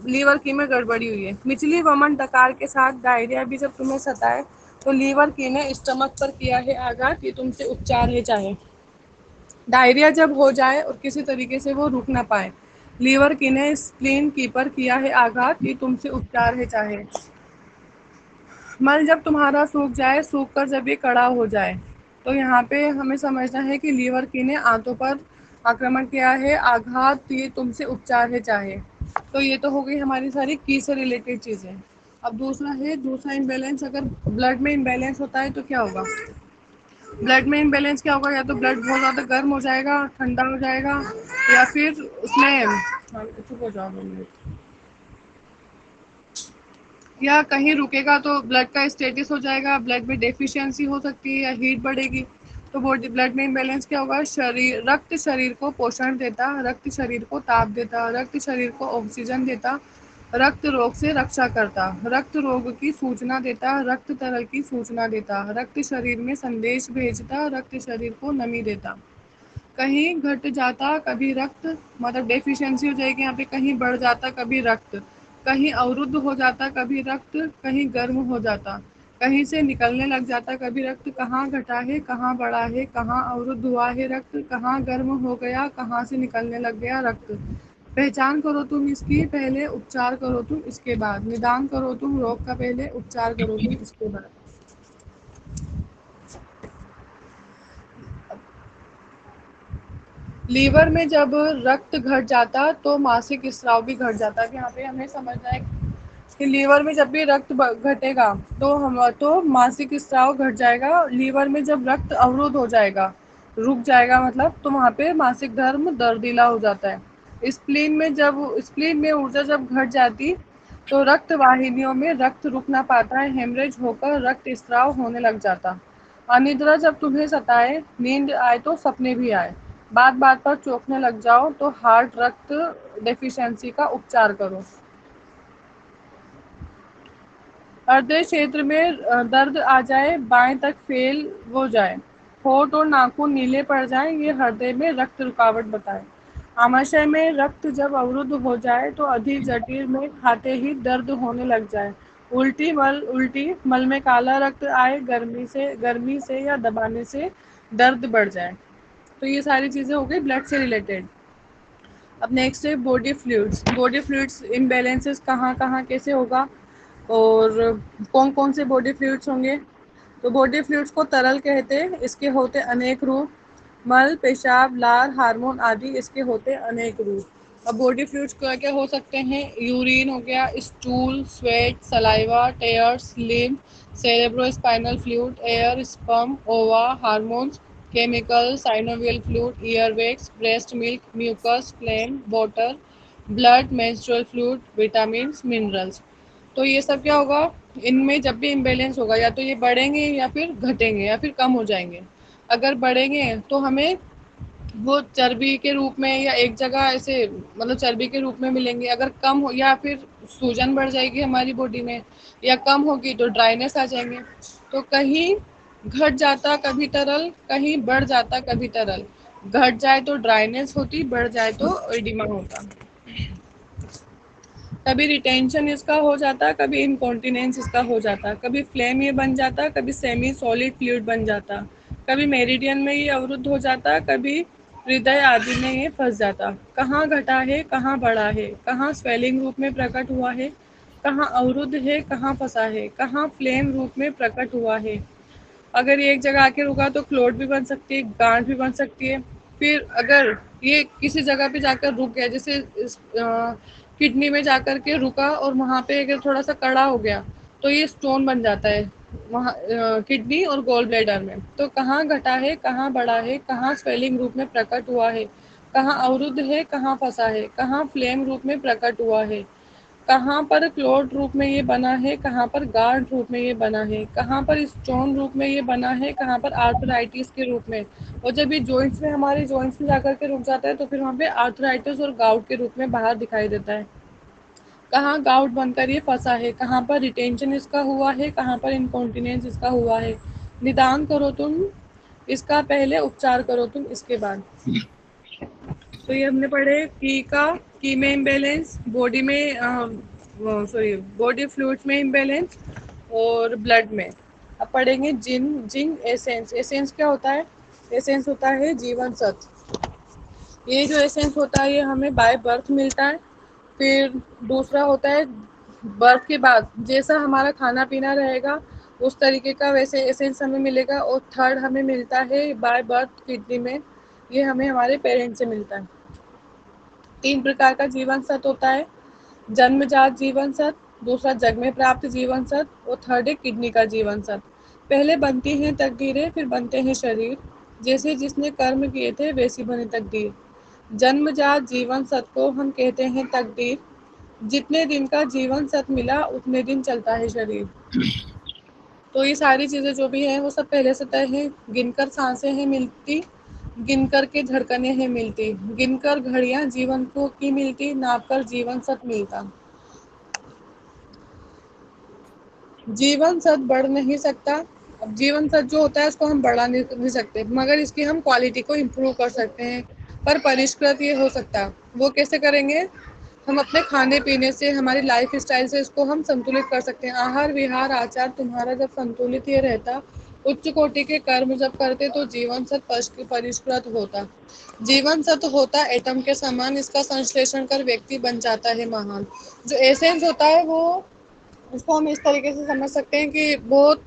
लीवर की में गड़बड़ी हुई है। मिचली, वमन, डकार के साथ डायरिया भी जब तुम्हें सताए, तो लीवर की ने स्टमक पर किया है आघात, ये तुमसे उपचार है चाहे। डायरिया जब हो जाए और किसी तरीके से वो रुक ना पाए, लीवर की ने स्प्लीन की पर किया है आघात, ये तुमसे उपचार है चाहे। मल जब तुम्हारा सूख जाए, सूख कर जब ये कड़ा हो जाए, तो यहाँ पे हमें समझना है कि लीवर की ने आंतों पर आक्रमण किया है आघात, ये तुमसे उपचार है चाहे। तो ये तो हो गई हमारी सारी की से रिलेटेड चीज़ें। अब दूसरा है, दूसरा इम्बैलेंस, अगर ब्लड में इम्बैलेंस होता है तो क्या होगा। ब्लड में इम्बैलेंस क्या होगा, या तो ब्लड बहुत ज़्यादा गर्म हो जाएगा, ठंडा हो जाएगा, या फिर उसमें, हाँ, चुप हो जाओ 2 मिनट, या कहीं रुकेगा तो ब्लड का स्टेटस हो जाएगा, ब्लड में डेफिशिएंसी हो सकती है या हीट बढ़ेगी। तो बॉडी ब्लड में इम्बैलेंस क्या होगा, शरीर, रक्त शरीर को पोषण देता, रक्त शरीर को ताप देता, रक्त शरीर को ऑक्सीजन देता, रक्त रोग से रक्षा करता, रक्त रोग की सूचना देता, रक्त तरल की सूचना देता, रक्त शरीर में संदेश भेजता, रक्त शरीर को नमी देता। कहीं घट जाता कभी रक्त, मतलब डेफिशिएंसी हो जाएगी यहाँ पे, कहीं बढ़ जाता कभी रक्त, कहीं अवरुद्ध हो जाता कभी रक्त, कहीं गर्म हो जाता, कहीं से निकलने लग जाता कभी रक्त। कहाँ घटा है, कहाँ बढ़ा है, कहाँ अवरुद्ध हुआ है रक्त, कहाँ गर्म हो गया, कहाँ से निकलने लग गया रक्त। पहचान करो तुम इसकी पहले, उपचार करो तुम इसके बाद। निदान करो तुम रोग का पहले, उपचार करो तुम इसके बाद। लीवर में जब रक्त घट जाता तो मासिक स्राव भी घट जाता है। यहाँ पे हमें समझना है कि लीवर में जब भी रक्त घटेगा तो मासिक स्राव घट जाएगा। लीवर में जब रक्त अवरुद्ध हो जाएगा, रुक जाएगा मतलब, तो वहाँ पे मासिक धर्म दर्दीला हो जाता है। स्प्लीन में ऊर्जा जब घट जाती तो रक्त वाहिनियों में रक्त रुक ना पाता है, हेमरेज होकर रक्त स्राव होने लग जाता। अनिद्रा जब तुम्हें सताए, नींद आए तो सपने भी आए, बात बात पर चौंकने लग जाओ, तो हार्ट रक्त डेफिशिएंसी का उपचार करो। हृदय क्षेत्र में दर्द आ जाए, बाएं तक फेल हो जाए, होंठ और नाखून नीले पड़ जाएं, ये हृदय में रक्त रुकावट बताए। आमाशय में रक्त जब अवरुद्ध हो जाए तो अधिक जटिल में खाते ही दर्द होने लग जाए। उल्टी मल में काला रक्त आए, गर्मी से या दबाने से दर्द बढ़ जाए। तो ये सारी चीज़ें हो गई ब्लड से रिलेटेड। अब नेक्स्ट है body fluids. Body fluids imbalances कहाँ कहाँ कैसे होगा और कौन कौन से बॉडी फ्लूइड्स होंगे। तो बॉडी फ्लूइड्स को तरल कहते हैं, इसके होते अनेक रूप। मल, पेशाब, लार, हार्मोन आदि इसके होते अनेक रूप। अब बॉडी फ्लूइड्स क्या क्या हो सकते हैं, यूरिन हो गया, stool, sweat, saliva, tears, lymph, cerebro spinal fluid, air, sperm, ओवा, hormones, chemical, synovial fluid, earwax, breast milk, mucus, phlegm, water, blood, menstrual fluid, vitamins, minerals। तो ये सब क्या होगा, इनमें जब भी इम्बेलेंस होगा या तो ये बढ़ेंगे या फिर घटेंगे या फिर कम हो जाएंगे। अगर बढ़ेंगे तो हमें वो चर्बी के रूप में या एक जगह ऐसे मतलब चर्बी के रूप में मिलेंगे। अगर कम हो या फिर सूजन बढ़ जाएगी हमारी बॉडी में, या कम होगी तो ड्राइनेस आ जाएंगे। तो कहीं घट जाता कभी तरल, कहीं बढ़ जाता कभी तरल। घट जाए तो ड्राइनेस होती, बढ़ जाए तो एडिमा होता। कभी रिटेंशन इसका हो जाता, कभी इनकॉन्टिनेंस इसका हो जाता, कभी फ्लेम ये बन जाता, कभी सेमी सॉलिड फ्लूइड बन जाता, कभी मेरिडियन में ये अवरुद्ध हो जाता, कभी हृदय आदि में ये फंस जाता। कहाँ घटा है, कहाँ बढ़ा है, कहाँ स्वेलिंग रूप में प्रकट हुआ है, कहाँ अवरुद्ध है, कहाँ फंसा है, कहाँ फ्लेम रूप में प्रकट हुआ है। अगर ये एक जगह आके रुका तो क्लोट भी बन सकती है, गांठ भी बन सकती है। फिर अगर ये किसी जगह पे जाकर रुक गया, जैसे किडनी में जाकर के रुका और वहां पे अगर थोड़ा सा कड़ा हो गया तो ये स्टोन बन जाता है वहाँ किडनी और गोल ब्लैडर में। तो कहाँ घटा है, कहाँ बढ़ा है, कहाँ स्वेलिंग रूप में प्रकट हुआ है, कहाँ अवरुद्ध है, कहाँ फंसा है, कहाँ फ्लेम रूप में प्रकट हुआ है, कहाँ पर क्लोट रूप में ये बना है, कहाँ पर गार्ड रूप में ये बना है, कहाँ पर स्टोन रूप में ये बना है, कहाँ पर आर्थराइटिस के रूप में। और जब ये जॉइंट्स में हमारे जॉइंट्स में जाकर के रुक जाता है तो फिर वहाँ पे आर्थराइटिस और गाउट के रूप में बाहर दिखाई देता है। कहाँ गाउट बनकर ये फंसा है, कहाँ पर रिटेंशन इसका हुआ है, कहाँ पर इनकॉन्टिनेंस इसका हुआ है। निदान करो तुम इसका पहले, उपचार करो तुम इसके बाद। तो ये हमने पढ़े की में इम्बेलेंस, बॉडी में बॉडी फ्लूइड्स में इम्बेलेंस और ब्लड में। अब पढ़ेंगे जिंक एसेंस। एसेंस क्या होता है? एसेंस होता है जीवन सत्व। ये जो एसेंस होता है ये हमें बाय बर्थ मिलता है। फिर दूसरा होता है बर्थ के बाद जैसा हमारा खाना पीना रहेगा उस तरीके का वैसे एसेंस हमें मिलेगा। और थर्ड हमें मिलता है बाय बर्थ किडनी में, ये हमें हमारे पेरेंट्स से मिलता है। 3 प्रकार का जीवन सत्व होता है, जन्मजात जीवन सत्व, दूसरा जग में प्राप्त जीवन सत्व और थर्ड है किडनी का जीवन सत्व। पहले बनती हैं तकदीरें, फिर बनते हैं शरीर, जैसे जिसने कर्म किए थे वैसी बनी तकदीर। जन्मजात जीवन सत्व को हम कहते हैं तकदीर, जितने दिन का जीवन सत्व मिला उतने दिन चलता है शरीर। तो ये सारी चीजें जो भी हैं वो सब पहले से तय है। गिनकर सांसें हैं मिलती, गिनकर के धड़कनें हैं मिलती, गिनकर घड़ियां जीवन को की मिलती, नापकर जीवन सत मिलता। जीवन सत बढ़ नहीं सकता। अब जीवन सत जो होता है उसको हम बढ़ा नहीं सकते, मगर इसकी हम क्वालिटी को इम्प्रूव कर सकते हैं। पर परिष्कृत ये हो सकता, वो कैसे करेंगे? हम अपने खाने पीने से, हमारी लाइफ स्टाइल से इसको हम संतुलित कर सकते हैं। आहार विहार आचार तुम्हारा जब संतुलित ये रहता, उच्च कोटि के कर्म जब करते तो जीवन सत परिष्कृत होता। जीवन सत्व होता एटम के समान, इसका संश्लेषण कर व्यक्ति बन जाता है महान। जो एसेंस होता है वो, उसको हम इस तरीके से समझ सकते हैं कि बहुत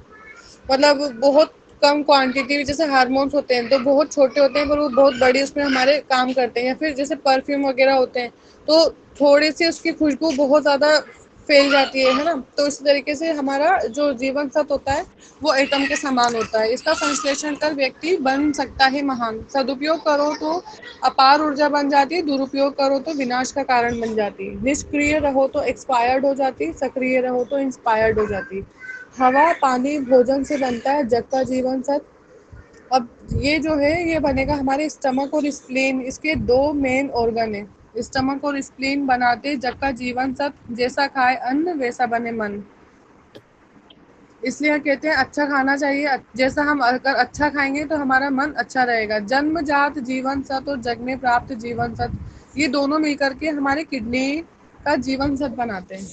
मतलब बहुत कम क्वांटिटी, जैसे हार्मोन्स होते हैं तो बहुत छोटे होते हैं पर वो बहुत बड़ी उसमें हमारे काम करते हैं। या फिर जैसे परफ्यूम वगैरह होते हैं तो थोड़ी सी उसकी खुशबू बहुत ज़्यादा फैल जाती है ना। तो इस तरीके से हमारा जो जीवन सत्व होता है वो एटम के समान होता है। इसका संश्लेषण कर व्यक्ति बन सकता है महान। सदुपयोग करो तो अपार ऊर्जा बन जाती, दुरुपयोग करो तो विनाश का कारण बन जाती। निष्क्रिय रहो तो एक्सपायर्ड हो जाती, सक्रिय रहो तो इंस्पायर्ड हो जाती। हवा पानी भोजन से बनता है जग का जीवन सत्व। अब ये जो है ये बनेगा हमारे स्टमक और स्प्लीन, इसके 2 मेन ऑर्गन है। स्टमक और स्प्लीन बनाते जग का जीवन सत्व, जैसा खाए अन्न वैसा बने मन। इसलिए कहते हैं अच्छा खाना चाहिए, जैसा हम अगर अच्छा खाएंगे तो हमारा मन अच्छा रहेगा। जन्मजात जीवन सत्व और जग में प्राप्त जीवन सत्व, ये दोनों मिलकर के हमारे किडनी का जीवन सत्व बनाते हैं।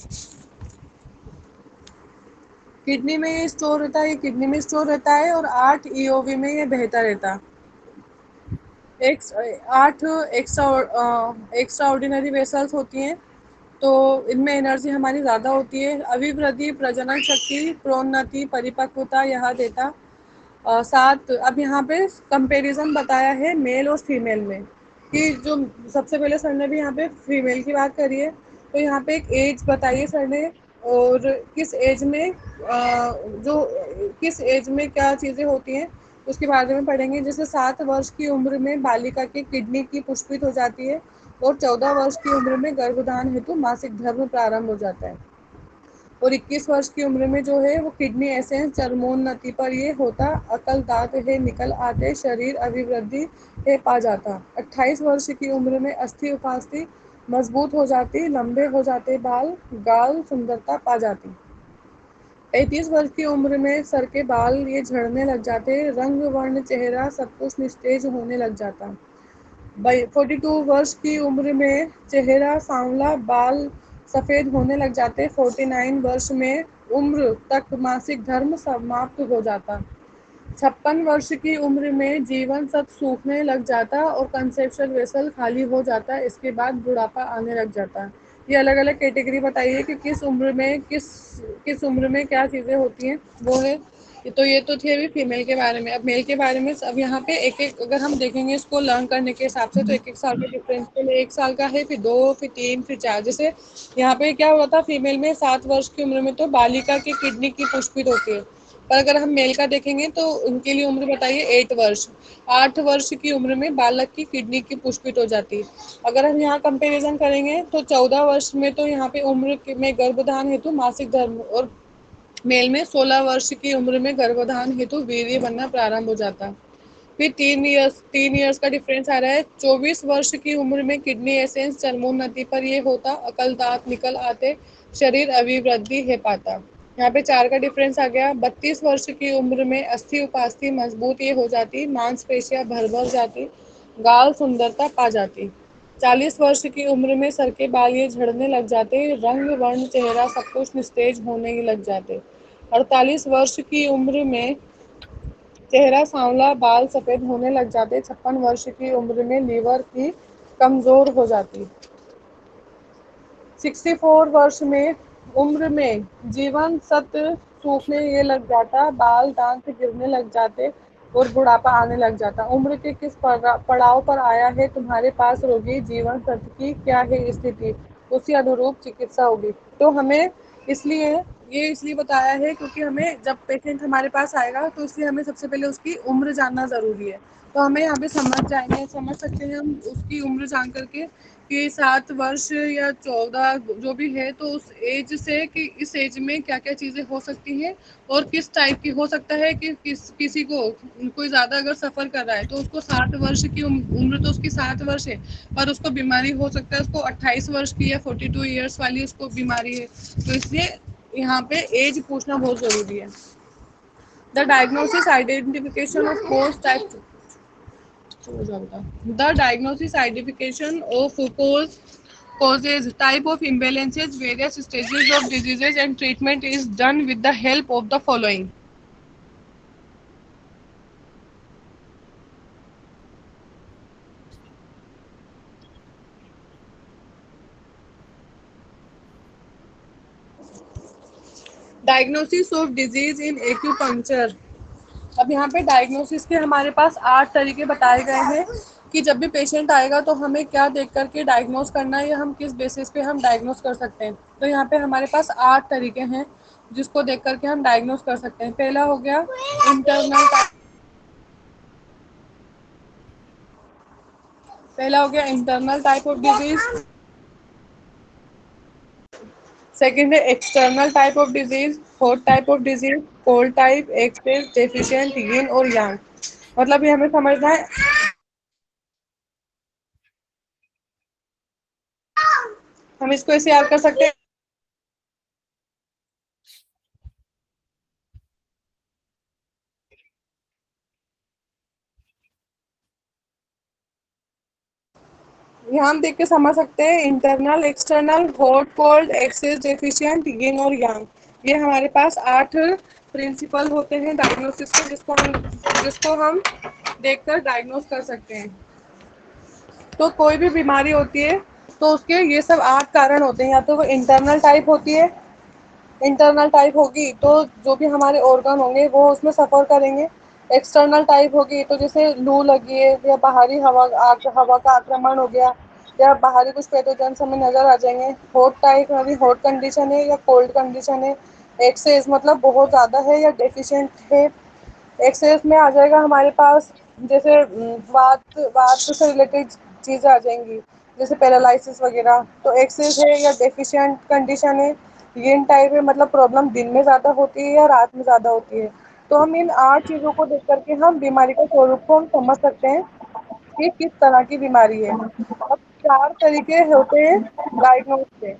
किडनी में ये स्टोर रहता है, ये किडनी में स्टोर रहता है और 8 ईओवी में ये बहता रहता। 8 एक्स्ट्रा ऑर्डिनरी वेसल्स होती हैं, तो इनमें एनर्जी हमारी ज़्यादा होती है। अभिवृद्धि, प्रजनन शक्ति, प्रोन्नति, परिपक्वता यहाँ देता। 7 अब यहाँ पे कंपैरिजन बताया है मेल और फीमेल में, कि जो सबसे पहले सर ने भी यहाँ पे फीमेल की बात करी है। तो यहाँ पे एक एज बताइए सर ने, और किस एज में जो किस एज में क्या चीज़ें होती हैं। उसके बारे में पढ़ेंगे। जैसे 7 वर्ष की उम्र में बालिका की किडनी की पुष्पित हो जाती है और 14 वर्ष की उम्र में गर्भधान हेतु मासिक धर्म प्रारंभ हो जाता है और 21 वर्ष की उम्र में जो है वो किडनी एसेंस चरमोन्नति पर ये होता, अकल दांत है निकल आते, शरीर अभिवृद्धि है पा जाता। 28 वर्ष की उम्र में अस्थि उपास्थि मजबूत हो जाती, लंबे हो जाते बाल, गाल सुंदरता पा जाती। 35 वर्ष की उम्र में सर के बाल ये झड़ने लग जाते, रंग वर्ण चेहरा सब कुछ निस्तेज होने लग जाता। 42 वर्ष की उम्र में चेहरा सांवला, बाल सफेद होने लग जाते। 49 वर्ष में उम्र तक मासिक धर्म समाप्त हो जाता। 56 वर्ष की उम्र में जीवन सब सूखने लग जाता और कंसेप्शुअल वेसल खाली हो जाता। इसके बाद बुढ़ापा आने लग जाता। ये अलग अलग कैटेगरी बताइए कि किस उम्र में किस उम्र में क्या चीज़ें होती हैं वो है। ये तो थी अभी फीमेल के बारे में। अब मेल के बारे में अब यहाँ पे एक एक अगर हम देखेंगे इसको लर्न करने के हिसाब से तो एक एक साल के डिफरेंस के लिए 1 साल का है, फिर 2, फिर 3, फिर 4। जैसे यहाँ पे क्या हुआ था फीमेल में 7 वर्ष की उम्र में तो बालिका की किडनी की पुष्पित होती है, पर अगर हम मेल का देखेंगे तो उनके लिए उम्र बताइए 8 वर्ष। 8 वर्ष की उम्र में बालक की किडनी की पुष्पित हो जाती है। अगर हम यहाँ कंपैरिजन करेंगे तो 14 वर्ष में तो यहाँ पे उम्र में गर्भधान हेतु मासिक धर्म और मेल में 16 वर्ष की उम्र में गर्भधान हेतु वीर्य बनना प्रारंभ हो जाता। फिर 3 इयर्स का डिफरेंस आ रहा है। 24 वर्ष की उम्र में किडनी एसेंस चरमोन्नति पर ये होता, अकल दांत निकल आते, शरीर अभिवृद्धि है पाता। यहाँ पे 4 का डिफरेंस आ गया। 32 वर्ष की उम्र में अस्थि उपास्थि मजबूत ये हो जाती, मांसपेशियां भर भर जाती, गाल सुंदरता पा जाती। 40 वर्ष की उम्र में सर के बाल ये झड़ने लग जाते, रंग वर्ण चेहरा सब कुछ निस्तेज होने ही लग जाते। 48 वर्ष की उम्र में चेहरा सांवला, बाल सफेद होने लग जाते। 56 वर्ष की उम्र में लीवर की कमजोर हो जाती। 64 वर्ष में उम्र में जीवन सत्व सूखने ये लग जाता, बाल दांत गिरने लग जाते और बुढ़ापा आने लग जाता। उम्र के किस पड़ाव पर आया है तुम्हारे पास रोगी, जीवन सत्व की क्या है स्थिति, उसी अनुरूप चिकित्सा होगी। तो हमें इसलिए ये इसलिए बताया है क्योंकि हमें जब पेशेंट हमारे पास आएगा तो इसलिए हमें सबसे पहले उसकी उम्र जानना ज़रूरी है। तो हमें यहाँ पे समझ सकते हैं हम उसकी उम्र जान करके कि 7 वर्ष या 14 जो भी है तो उस एज से कि इस एज में क्या-क्या चीज़ें हो सकती हैं और किस टाइप की हो सकता है कि किसी को कोई ज़्यादा अगर सफ़र कर रहा है तो उसको 60 वर्ष की उम्र तो उसकी 7 वर्ष है, पर उसको बीमारी हो सकता है उसको 28 वर्ष की या 42 ईयर्स वाली उसको बीमारी है। तो इसलिए यहाँ पे एज पूछना बहुत ज़रूरी है। The diagnosis identification of course type The diagnosis identification of causes, type of imbalances, various stages of diseases and treatment is done with the help of the following. Diagnosis of disease in acupuncture. अब यहाँ पे diagnosis के हमारे पास 8 तरीके बताए गए हैं कि जब भी पेशेंट आएगा तो हमें क्या देख करके डायग्नोस करना है या हम किस बेसिस पे हम डायग्नोस कर सकते हैं। तो यहाँ पे हमारे पास 8 तरीके हैं जिसको देख करके हम डायग्नोस कर सकते हैं। पहला हो गया internal type of disease. Second है external type of disease, fourth type of disease, cold type, express, deficient, yin और यांग। मतलब ये हमें समझना है। हम इसको ऐसे याद कर सकते हैं। यहाँ हम देख के समझ सकते हैं internal, external, hot, cold, excess, deficient, yin और यांग। ये हमारे पास 8 प्रिंसिपल होते हैं डायग्नोसिस के जिसको हम देखकर डायग्नोस कर सकते हैं। तो कोई भी बीमारी होती है तो उसके ये सब 8 कारण होते हैं। या तो वो इंटरनल टाइप होती है, इंटरनल टाइप होगी तो जो भी हमारे ऑर्गन होंगे वो उसमें सफ़र करेंगे। एक्सटर्नल टाइप होगी तो जैसे लू लगी है या बाहरी हवा का आक्रमण हो गया या बाहरी कुछ पैथोजेंस हमें नज़र आ जाएंगे। हॉट टाइप यानी हॉट कंडीशन है या कोल्ड कंडीशन है। एक्सेस मतलब बहुत ज़्यादा है या डेफिशिएंट है। एक्सेस में आ जाएगा हमारे पास जैसे वात वात से रिलेटेड चीज़ें आ जाएंगी, जैसे पैरालिसिस वगैरह। तो एक्सेस है या डेफिशिएंट कंडीशन है, यिन टाइप है, मतलब प्रॉब्लम दिन में ज़्यादा होती है या रात में ज़्यादा होती है। तो हम इन 8 चीज़ों को देख करके हम बीमारी का स्वरूप को हम समझ सकते हैं कि किस तरह की बीमारी है। अब 4 तरीके होते हैं डायग्नोज के।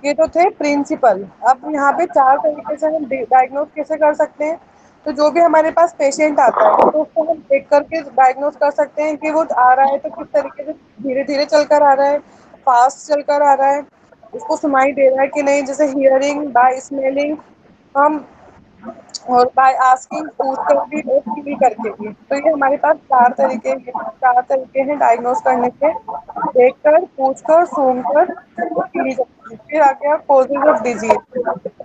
ये तो थे प्रिंसिपल। अब यहाँ पे 4 तरीके से हम डायग्नोज कैसे कर सकते हैं। तो जो भी हमारे पास पेशेंट आता है तो उसको हम देख करके डायग्नोज कर सकते हैं कि वो आ रहा है तो किस तरीके से, धीरे धीरे चलकर आ रहा है, फास्ट चलकर आ रहा है, उसको सुनाई दे रहा है कि नहीं, जैसे हियरिंग, बाय स्मेलिंग, हम और बाय आस्किंग, पूछ कर भी और फील करके भी। तो ये हमारे पास 4 तरीके हैं डायग्नोज करने के। देख कर, पूछ कर, सूंघ कर और फील करके। फिर आ गया कॉजेज ऑफ डिजीज।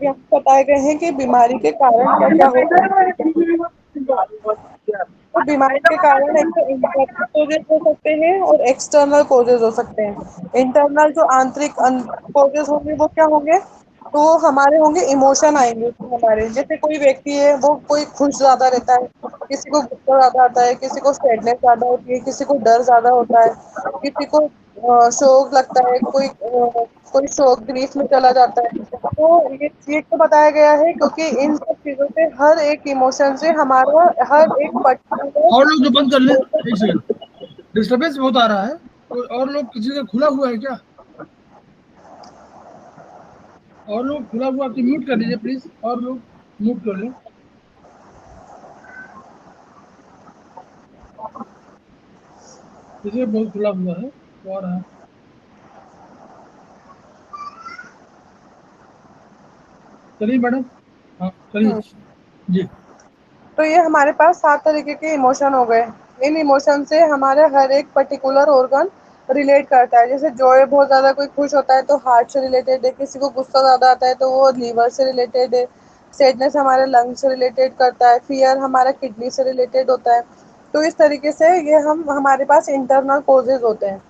यहाँ बताए गए हैं कि बीमारी के कारण क्या क्या हो सकते हैं। तो बीमारी के कारण एक तो इंटरनल कोजेज हो सकते हैं और एक्सटर्नल कोजेज हो सकते हैं। इंटरनल जो आंतरिक कोजेज होंगे वो क्या होंगे, तो वो हमारे होंगे, इमोशन आएंगे उसमें हमारे। जैसे कोई व्यक्ति है वो कोई खुश ज्यादा रहता है, किसी को गुस्सा ज्यादा आता है, किसी को सैडनेस ज्यादा होती है, किसी को डर ज्यादा होता है, किसी को शोक लगता है, कोई शोक ग्रीफ में चला जाता है। तो ये तो बताया गया है क्योंकि इन सब चीजों से, हर एक इमोशन से हमारा हर एक पर्टिकुलर और लोग जो बंद कर ले, इमोशन। एक सेकंड, डिस्टर्बेंस बहुत आ रहा है। कोई और लोग किसी का खुला हुआ है क्या? और लोग खुला हुआ तो म्यूट कर लीजिए प्लीज, और लोग म्यूट कर लें। किसी का बहुत खुला हुआ है तो आ रहा है। चलिए मैडम, हाँ चलिए जी। तो ये हमारे पास 7 तरीके के इमोशन हो गए। इन इमोशन से हमारे हर एक पर्टिकुलर ऑर्गन रिलेट करता है। जैसे जॉय बहुत ज़्यादा कोई खुश होता है तो हार्ट से रिलेटेड है, किसी को गुस्सा ज़्यादा आता है तो वो लीवर से रिलेटेड है, सैडनेस हमारे लंग से रिलेटेड करता है, फियर हमारा किडनी से रिलेटेड होता है। तो इस तरीके से ये हम हमारे पास इंटरनल कोजेज होते हैं।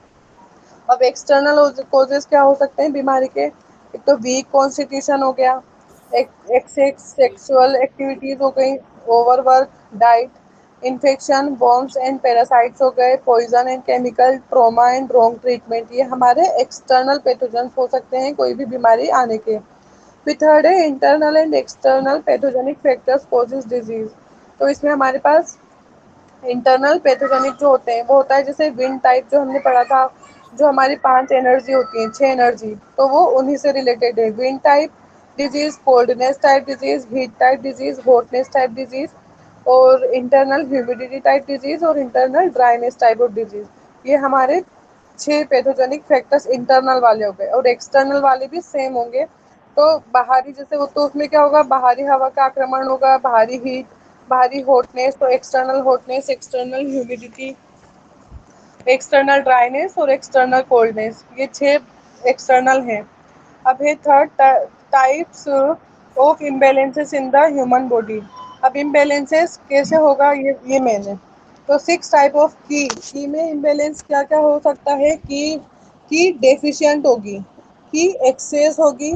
अब एक्सटर्नल कोजेस क्या हो सकते हैं बीमारी के, एक तो वीक कॉन्स्टिट्यूशन हो गया, एक्सेस सेक्सुअल एक्टिविटीज हो गई, overwork, diet, infection, bombs and parasites हो गए, poison and chemical, trauma and wrong treatment. ये हमारे एक्सटर्नल पैथोजेंस हो सकते हैं कोई भी बीमारी आने के। फिर थर्ड है internal and external pathogenic factors causes disease. तो इसमें हमारे पास इंटरनल पैथोजेनिक जो होते हैं वो होता है जैसे विंड टाइप जो हमने पढ़ा था, जो हमारी 5 एनर्जी होती हैं, 6 एनर्जी, तो वो उन्हीं से रिलेटेड है। Wind type disease, coldness type disease, heat type disease, hotness type disease, और इंटरनल ह्यूमिडिटी टाइप डिजीज और internal dryness type of disease. ये हमारे 6 पैथोजेनिक फैक्टर्स इंटरनल वाले हो गए। और एक्सटर्नल वाले भी सेम होंगे। तो बाहरी जैसे वो, तो उसमें क्या होगा, बाहरी हवा का आक्रमण होगा, बाहरी हीट, बाहरी हॉटनेस, तो external hotness, external humidity, external dryness और एक्सटर्नल कोल्डनेस, ये 6 एक्सटर्नल हैं। अब है third types of imbalances in the human body. अब इम्बैलेंसेस कैसे होगा, ये मैंने तो 6 टाइप ऑफ की में इम्बैलेंस क्या क्या हो सकता है की डेफिशिएंट होगी, की एक्सेस होगी।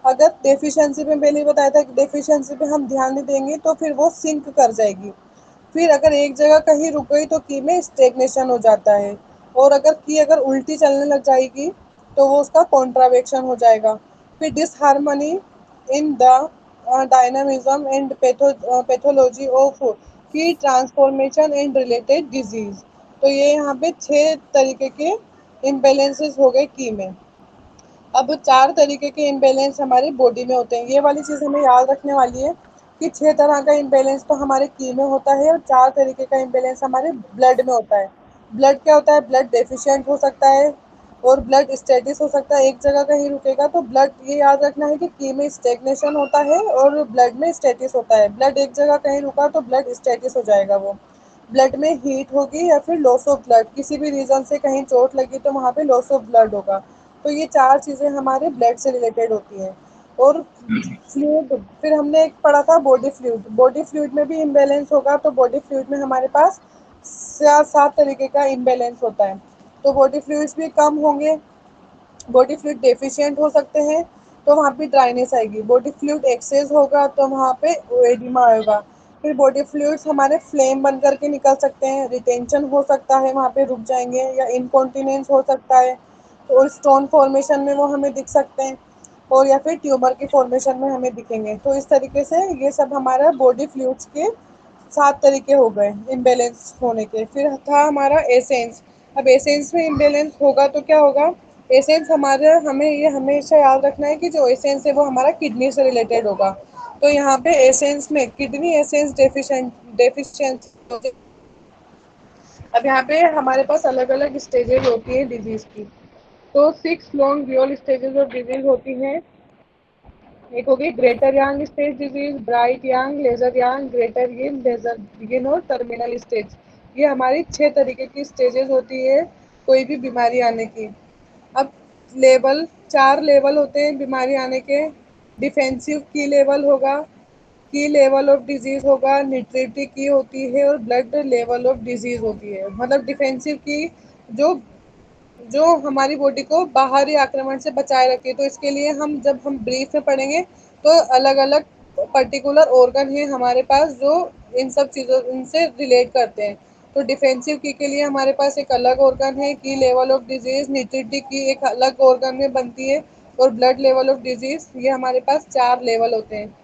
अगर डेफिशिएंसी पे पहले ही बताया था कि डेफिशिएंसी पे हम ध्यान नहीं देंगे तो फिर वो सिंक कर जाएगी। फिर अगर एक जगह कहीं रुक गई तो की में स्टेग्नेशन हो जाता है। और अगर उल्टी चलने लग जाएगी तो वो उसका कॉन्ट्रावेक्शन हो जाएगा। फिर disharmony in the dynamism and pathology of की ट्रांसफॉर्मेशन एंड रिलेटेड डिजीज। तो ये यहाँ पे 6 तरीके के इम्बेलेंसेस हो गए की में। अब 4 तरीके के इम्बैलेंस हमारी बॉडी में होते हैं। ये वाली चीज़ हमें याद रखने वाली है कि 6 तरह का इम्बैलेंस तो हमारे की में होता है और 4 तरीके का इम्बैलेंस हमारे ब्लड में होता है। ब्लड क्या होता है, ब्लड डेफिशिएंट हो सकता है और ब्लड स्टेटिस हो सकता है, एक जगह कहीं रुकेगा तो ब्लड, ये याद रखना है कि की में स्टेग्नेशन होता है और ब्लड में स्टेटिस होता है। ब्लड एक जगह कहीं रुका तो ब्लड स्टेटिस हो जाएगा वो। ब्लड में हीट होगी या फिर लॉस ऑफ ब्लड, किसी भी रीजन से कहीं चोट लगी तो वहाँ पे लॉस ऑफ ब्लड होगा। तो ये 4 चीज़ें हमारे ब्लड से रिलेटेड होती हैं। और फ्लूइड, फिर हमने एक पढ़ा था बॉडी फ्लूइड। बॉडी फ्लूइड में भी इम्बैलेंस होगा तो बॉडी फ्लूइड में हमारे पास 7 तरीके का इम्बैलेंस होता है। तो बॉडी फ्लूइड्स भी कम होंगे, बॉडी फ्लूइड डेफिशिएंट हो सकते हैं तो वहाँ पे ड्राइनेस आएगी। बॉडी फ्लूइड एक्सेस होगा तो वहाँ पे एडिमा आएगा। फिर बॉडी फ्लूइड्स हमारे फ्लेम बन करके निकल सकते हैं, रिटेंशन हो सकता है, वहाँ पे रुक जाएंगे, या इनकॉन्टिनेंस हो सकता है, और स्टोन फॉर्मेशन में वो हमें दिख सकते हैं, और या फिर ट्यूमर की फॉर्मेशन में हमें दिखेंगे। तो इस तरीके से ये सब हमारा बॉडी फ्लूइड्स के 7 तरीके हो गए इम्बेलेंस होने के। फिर था हमारा एसेंस। अब एसेंस में इम्बेलेंस होगा तो क्या होगा? एसेंस हमारा, हमें ये हमेशा याद रखना है कि जो एसेंस है वो हमारा किडनी से रिलेटेड होगा। तो यहाँ पे एसेंस में किडनी एसेंस डेफिशिएंसी। अब यहाँ पे हमारे पास अलग अलग स्टेजेस होती है डिजीज की। तो 6 long real stages of disease होती हैं। एक होगी ग्रेटर यांग स्टेज डिजीज, ब्राइट यांग, लेजर यांग, ग्रेटर यिन, लेजर यिन और टर्मिनल स्टेज। ये हमारी 6 तरीके की स्टेजेस होती है कोई भी बीमारी आने की। अब लेवल, 4 लेवल होते हैं बीमारी आने के। डिफेंसिव की लेवल होगा, की लेवल ऑफ डिजीज होगा, निट्रिटी की होती है, और ब्लड लेवल ऑफ डिजीज होती है। मतलब डिफेंसिव की जो जो हमारी बॉडी को बाहरी आक्रमण से बचाए रखे। तो इसके लिए हम जब हम ब्रीफ में पढ़ेंगे तो अलग अलग पर्टिकुलर ऑर्गन है हमारे पास जो इन सब चीज़ों इनसे रिलेट करते हैं। तो डिफेंसिव की के लिए हमारे पास एक अलग ऑर्गन है, की लेवल ऑफ डिजीज, न्यूट्रिटी की एक अलग ऑर्गन में बनती है, और ब्लड लेवल ऑफ डिजीज। ये हमारे पास 4 लेवल होते हैं।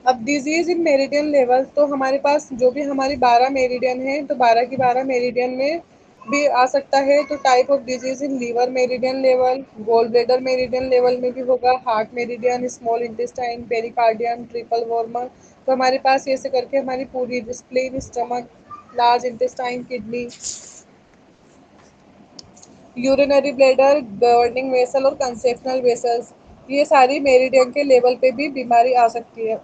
अब डिजीज इन मेरिडियन लेवल, तो हमारे पास जो भी हमारी 12 मेरिडियन है, तो 12 की 12 मेरिडियन में भी आ सकता है। तो type of disease in liver meridian level, gall bladder meridian level में भी होगा, heart meridian, small intestine, pericardium, triple warmer. तो हमारे पास ऐसे करके हमारी पूरी spleen, stomach, large intestine, kidney, urinary bladder, governing vessel और कंसेप्शनल वेसल्स, ये सारी मेरिडियन के लेवल पे भी बीमारी आ सकती है।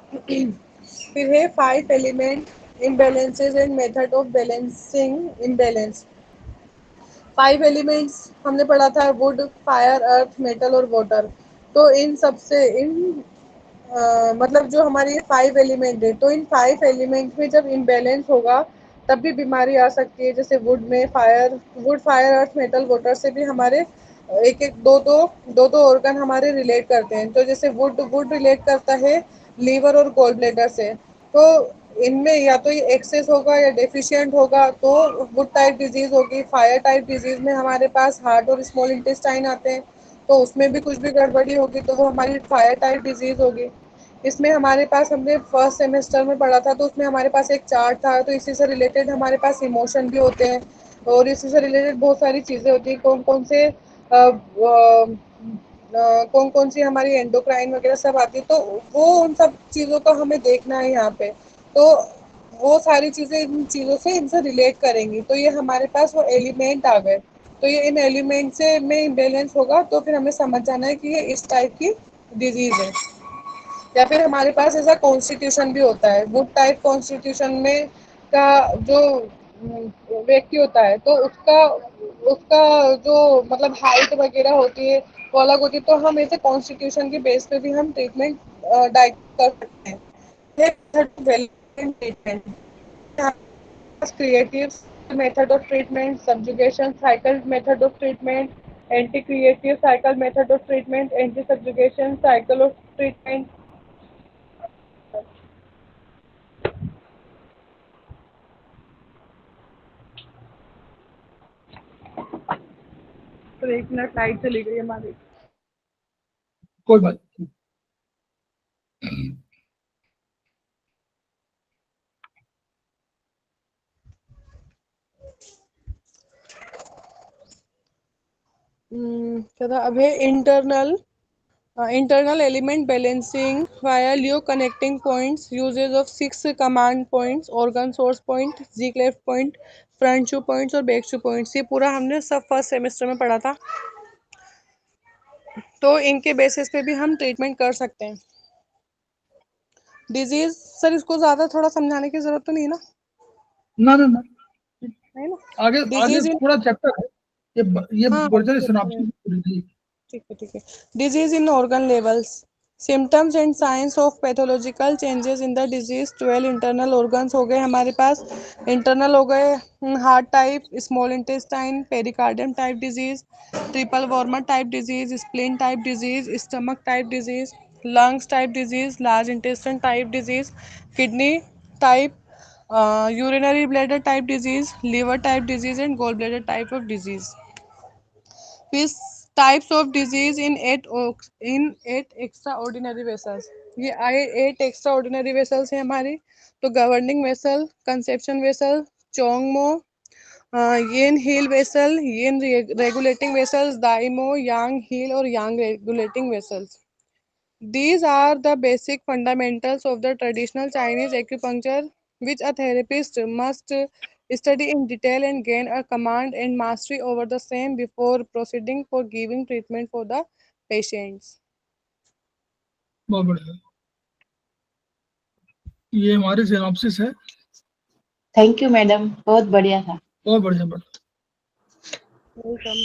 फिर है 5 element imbalances and method of balancing imbalance. 5 elements हमने पढ़ा था, वुड, फायर, अर्थ, मेटल और वाटर। तो इन सबसे मतलब जो हमारे ये 5 एलिमेंट है, तो इन 5 एलिमेंट में जब इम्बैलेंस होगा तब भी बीमारी आ सकती है। जैसे वुड में fire, would, fire, earth, metal, water से भी हमारे एक एक दो दो ऑर्गन हमारे रिलेट करते हैं। तो जैसे वुड वुड रिलेट करता है लीवर और गॉल ब्लैडर से। तो इनमें या तो ये एक्सेस होगा या डेफिशिएंट होगा तो वुड टाइप डिजीज होगी। फायर टाइप डिजीज में हमारे पास हार्ट और स्मॉल इंटेस्टाइन आते हैं, तो उसमें भी कुछ भी गड़बड़ी होगी तो वो हमारी फायर टाइप डिजीज होगी। इसमें हमारे पास, हमने फर्स्ट सेमेस्टर में पढ़ा था, तो उसमें हमारे पास एक चार्ट था। तो इसी से रिलेटेड हमारे पास इमोशन भी होते हैं, और इसी से रिलेटेड बहुत सारी चीज़ें होती हैं। कौन कौन सी हमारी एंडोक्राइन वगैरह सब आती है, तो वो उन सब चीज़ों का हमें देखना है यहाँ पे। तो वो सारी चीज़ें इन चीज़ों से इनसे रिलेट करेंगी। तो ये हमारे पास वो एलिमेंट आ गए। तो ये इन एलिमेंट से में इम्बेलेंस होगा तो फिर हमें समझ जाना है कि ये इस टाइप की डिजीज है। या फिर हमारे पास ऐसा कॉन्स्टिट्यूशन भी होता है, वुड टाइप कॉन्स्टिट्यूशन में का जो व्यक्ति होता है, तो उसका उसका जो मतलब हाइट वगैरह होती है वो अलग होती है। तो हम ऐसे कॉन्स्टिट्यूशन के बेस पे भी हम ट्रीटमेंट डाइट कर सकते हैं। Treatment creative method of treatment, subjugation cycle method of treatment, anti-creative cycle method of treatment, anti-subjugation cycle of treatment। तो 1 मिनट लाइट चली गई हमारी। कोई बात नहीं। क्या था अब है internal element balancing via Leo connecting points, uses of 6 command points, organ source point, Z cleft point, front shoe points और back shoe points। ये पूरा हमने सब फर्स्ट सेमेस्टर में पढ़ा था। तो इनके बेसिस पे भी हम ट्रीटमेंट कर सकते हैं। डिजीज सर, इसको ज्यादा थोड़ा समझाने की जरूरत तो नहीं है ना? ना ना ना, है ना? आगे आगे डिजीज इन, पूरा चैप्टर है, ये हाँ वर्जन ठीक है सिनॉप्सिस पूरी थी। ठीक है। Disease in organ levels, symptoms and science of pathological changes in the disease. 12 internal organs हो गए हमारे पास। इंटरनल हो गए heart type, small intestine, pericardium type disease, triple warmer type disease, spleen type disease, stomach type disease, lungs type disease, large intestine type disease, kidney type, urinary bladder type disease, liver type disease, and gallbladder type of disease. Fish types of disease in eight extraordinary vessels. ये आए 8 extraordinary vessels हैं हमारी. तो governing vessel, conception vessel, Chongmo, Yin heel vessel, Yin regulating vessels, Daimo, Yang heel or Yang regulating vessels. These are the basic fundamentals of the traditional Chinese acupuncture, which a therapist must study in detail and gain a command and mastery over the same before proceeding for giving treatment for the patients. बहुत बढ़िया, ये हमारी synopsis है. Thank you madam, बहुत बढ़िया था. बहुत बढ़िया मैडम. Welcome.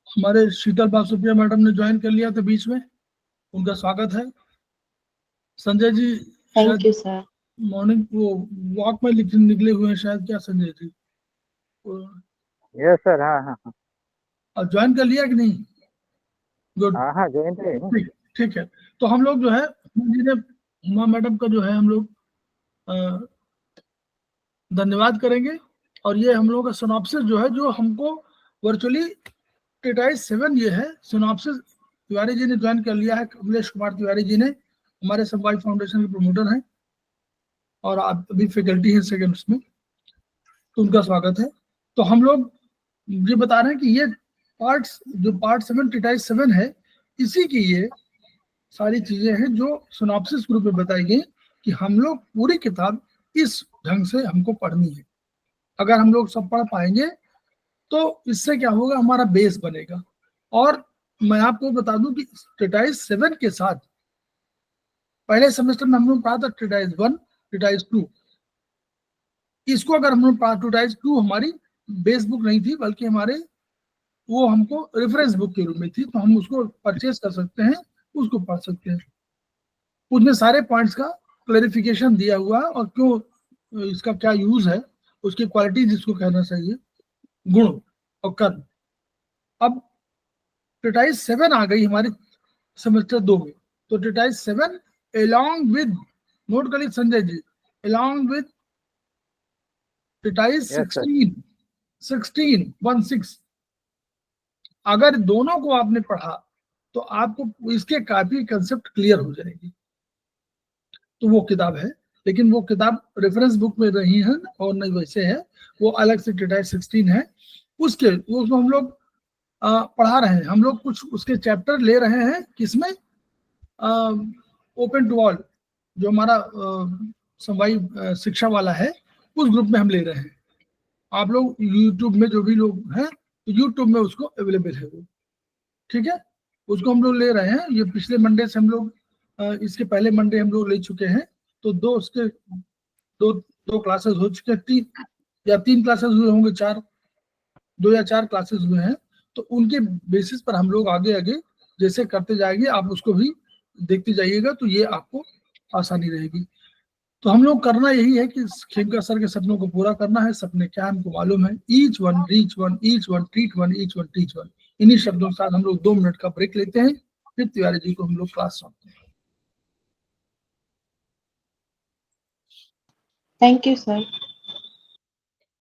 हमारे शीतल बासुप्रिया मैडम ने ज्वाइन कर लिया था बीच में, उनका स्वागत है. Sanjay ji thank you sir. Morning वो वॉक में निकले हुए हैं शायद, क्या संजय जी? Yes sir. हाँ हाँ हाँ. और ज्वाइन कर लिया कि नहीं? गुड. हाँ हाँ ज्वाइन करें. ठीक, ठीक है. तो हम लोग जो है हुमा मैडम का जो है हम लोग धन्यवाद करेंगे. और ये हम लोग का सिनॉप्सिस जो है, जो हमको वर्चुअली ट्रीटाइज 7 ये है सिनॉप्सिस. तिवारी जी ने ज्वाइन कर लिया है, कमलेश कुमार तिवारी जी ने, हमारे समवाय फाउंडेशन के प्रमोटर हैं और आप अभी फैकल्टी हैं सेकंड उसमें, तो उनका स्वागत है. तो हम लोग ये बता रहे हैं कि ये पार्ट्स, जो पार्ट 7 ट्रीटाइज 7 है, इसी की ये सारी चीजें हैं जो सिनॉप्सिस ग्रुप में बताई गई कि हम लोग पूरी किताब इस ढंग से हमको पढ़नी है. अगर हम लोग सब पढ़ पाएंगे तो इससे क्या होगा, हमारा बेस बनेगा. और मैं आपको बता दूं कि ट्रीटाइज 7 के साथ पहले सेमेस्टर में हम लोग पढ़ा था ट्रीटाइज 1, ट्रीटाइज 2. इसको अगर हम लोग पढ़ा, ट्रीटाइज 2 हमारी बेस बुक नहीं थी, बल्कि हमारे वो हमको रेफरेंस बुक के रूप में थी, तो हम उसको परचेज कर सकते हैं, उसको पढ़ सकते हैं. उसमें सारे पॉइंट्स का क्लैरिफिकेशन दिया हुआ है और क्यों इसका क्या यूज है, उसकी क्वालिटी जिसको कहना चाहिए, गुण और कर्म. अब ट्रीटाइज 7 आ गई हमारी सेमेस्टर 2 में. तो ट्रीटाइज 7 along with, नोट करिए Sanjay ji, along with treatise 16 अगर दोनों को आपने पढ़ा तो आपको इसके काफी कंसेप्ट क्लियर हो जाएगी. तो वो किताब है, लेकिन वो किताब रेफरेंस बुक में नहीं है और नहीं वैसे है, वो अलग से ट्रीटाइज 16 है. उसको हम लोग पढ़ा रहे हैं. हम लोग कुछ उसके चैप्टर ले रहे हैं, किसमें? ओपन टू ऑल, जो हमारा समवाय शिक्षा वाला है, उस ग्रुप में हम ले रहे हैं. आप लोग यूट्यूब में जो भी लोग हैं, तो यूट्यूब में उसको अवेलेबल है वो, ठीक है. उसको हम लोग ले रहे हैं. ये पिछले मंडे से हम लोग, इसके पहले मंडे हम लोग ले चुके हैं. तो दो क्लासेस हो चुके हैं, 3 क्लासेस हुए होंगे, 2 या 4 क्लासेस हुए हैं. तो उनके बेसिस पर हम लोग आगे जैसे करते जाएंगे, आप उसको भी देखते जाइएगा, तो ये आपको आसानी रहेगी. तो हम लोग करना यही है कि खेमका सर के सपनों को पूरा करना है. सपने क्या हमको मालूम है, each one reach one, each one treat one, each one teach one. इन्हीं शब्दों के साथ हम लोग 2 मिनट का ब्रेक लेते हैं, फिर तिवारी जी को हम लोग क्लास सौंपते हैं. Thank you sir.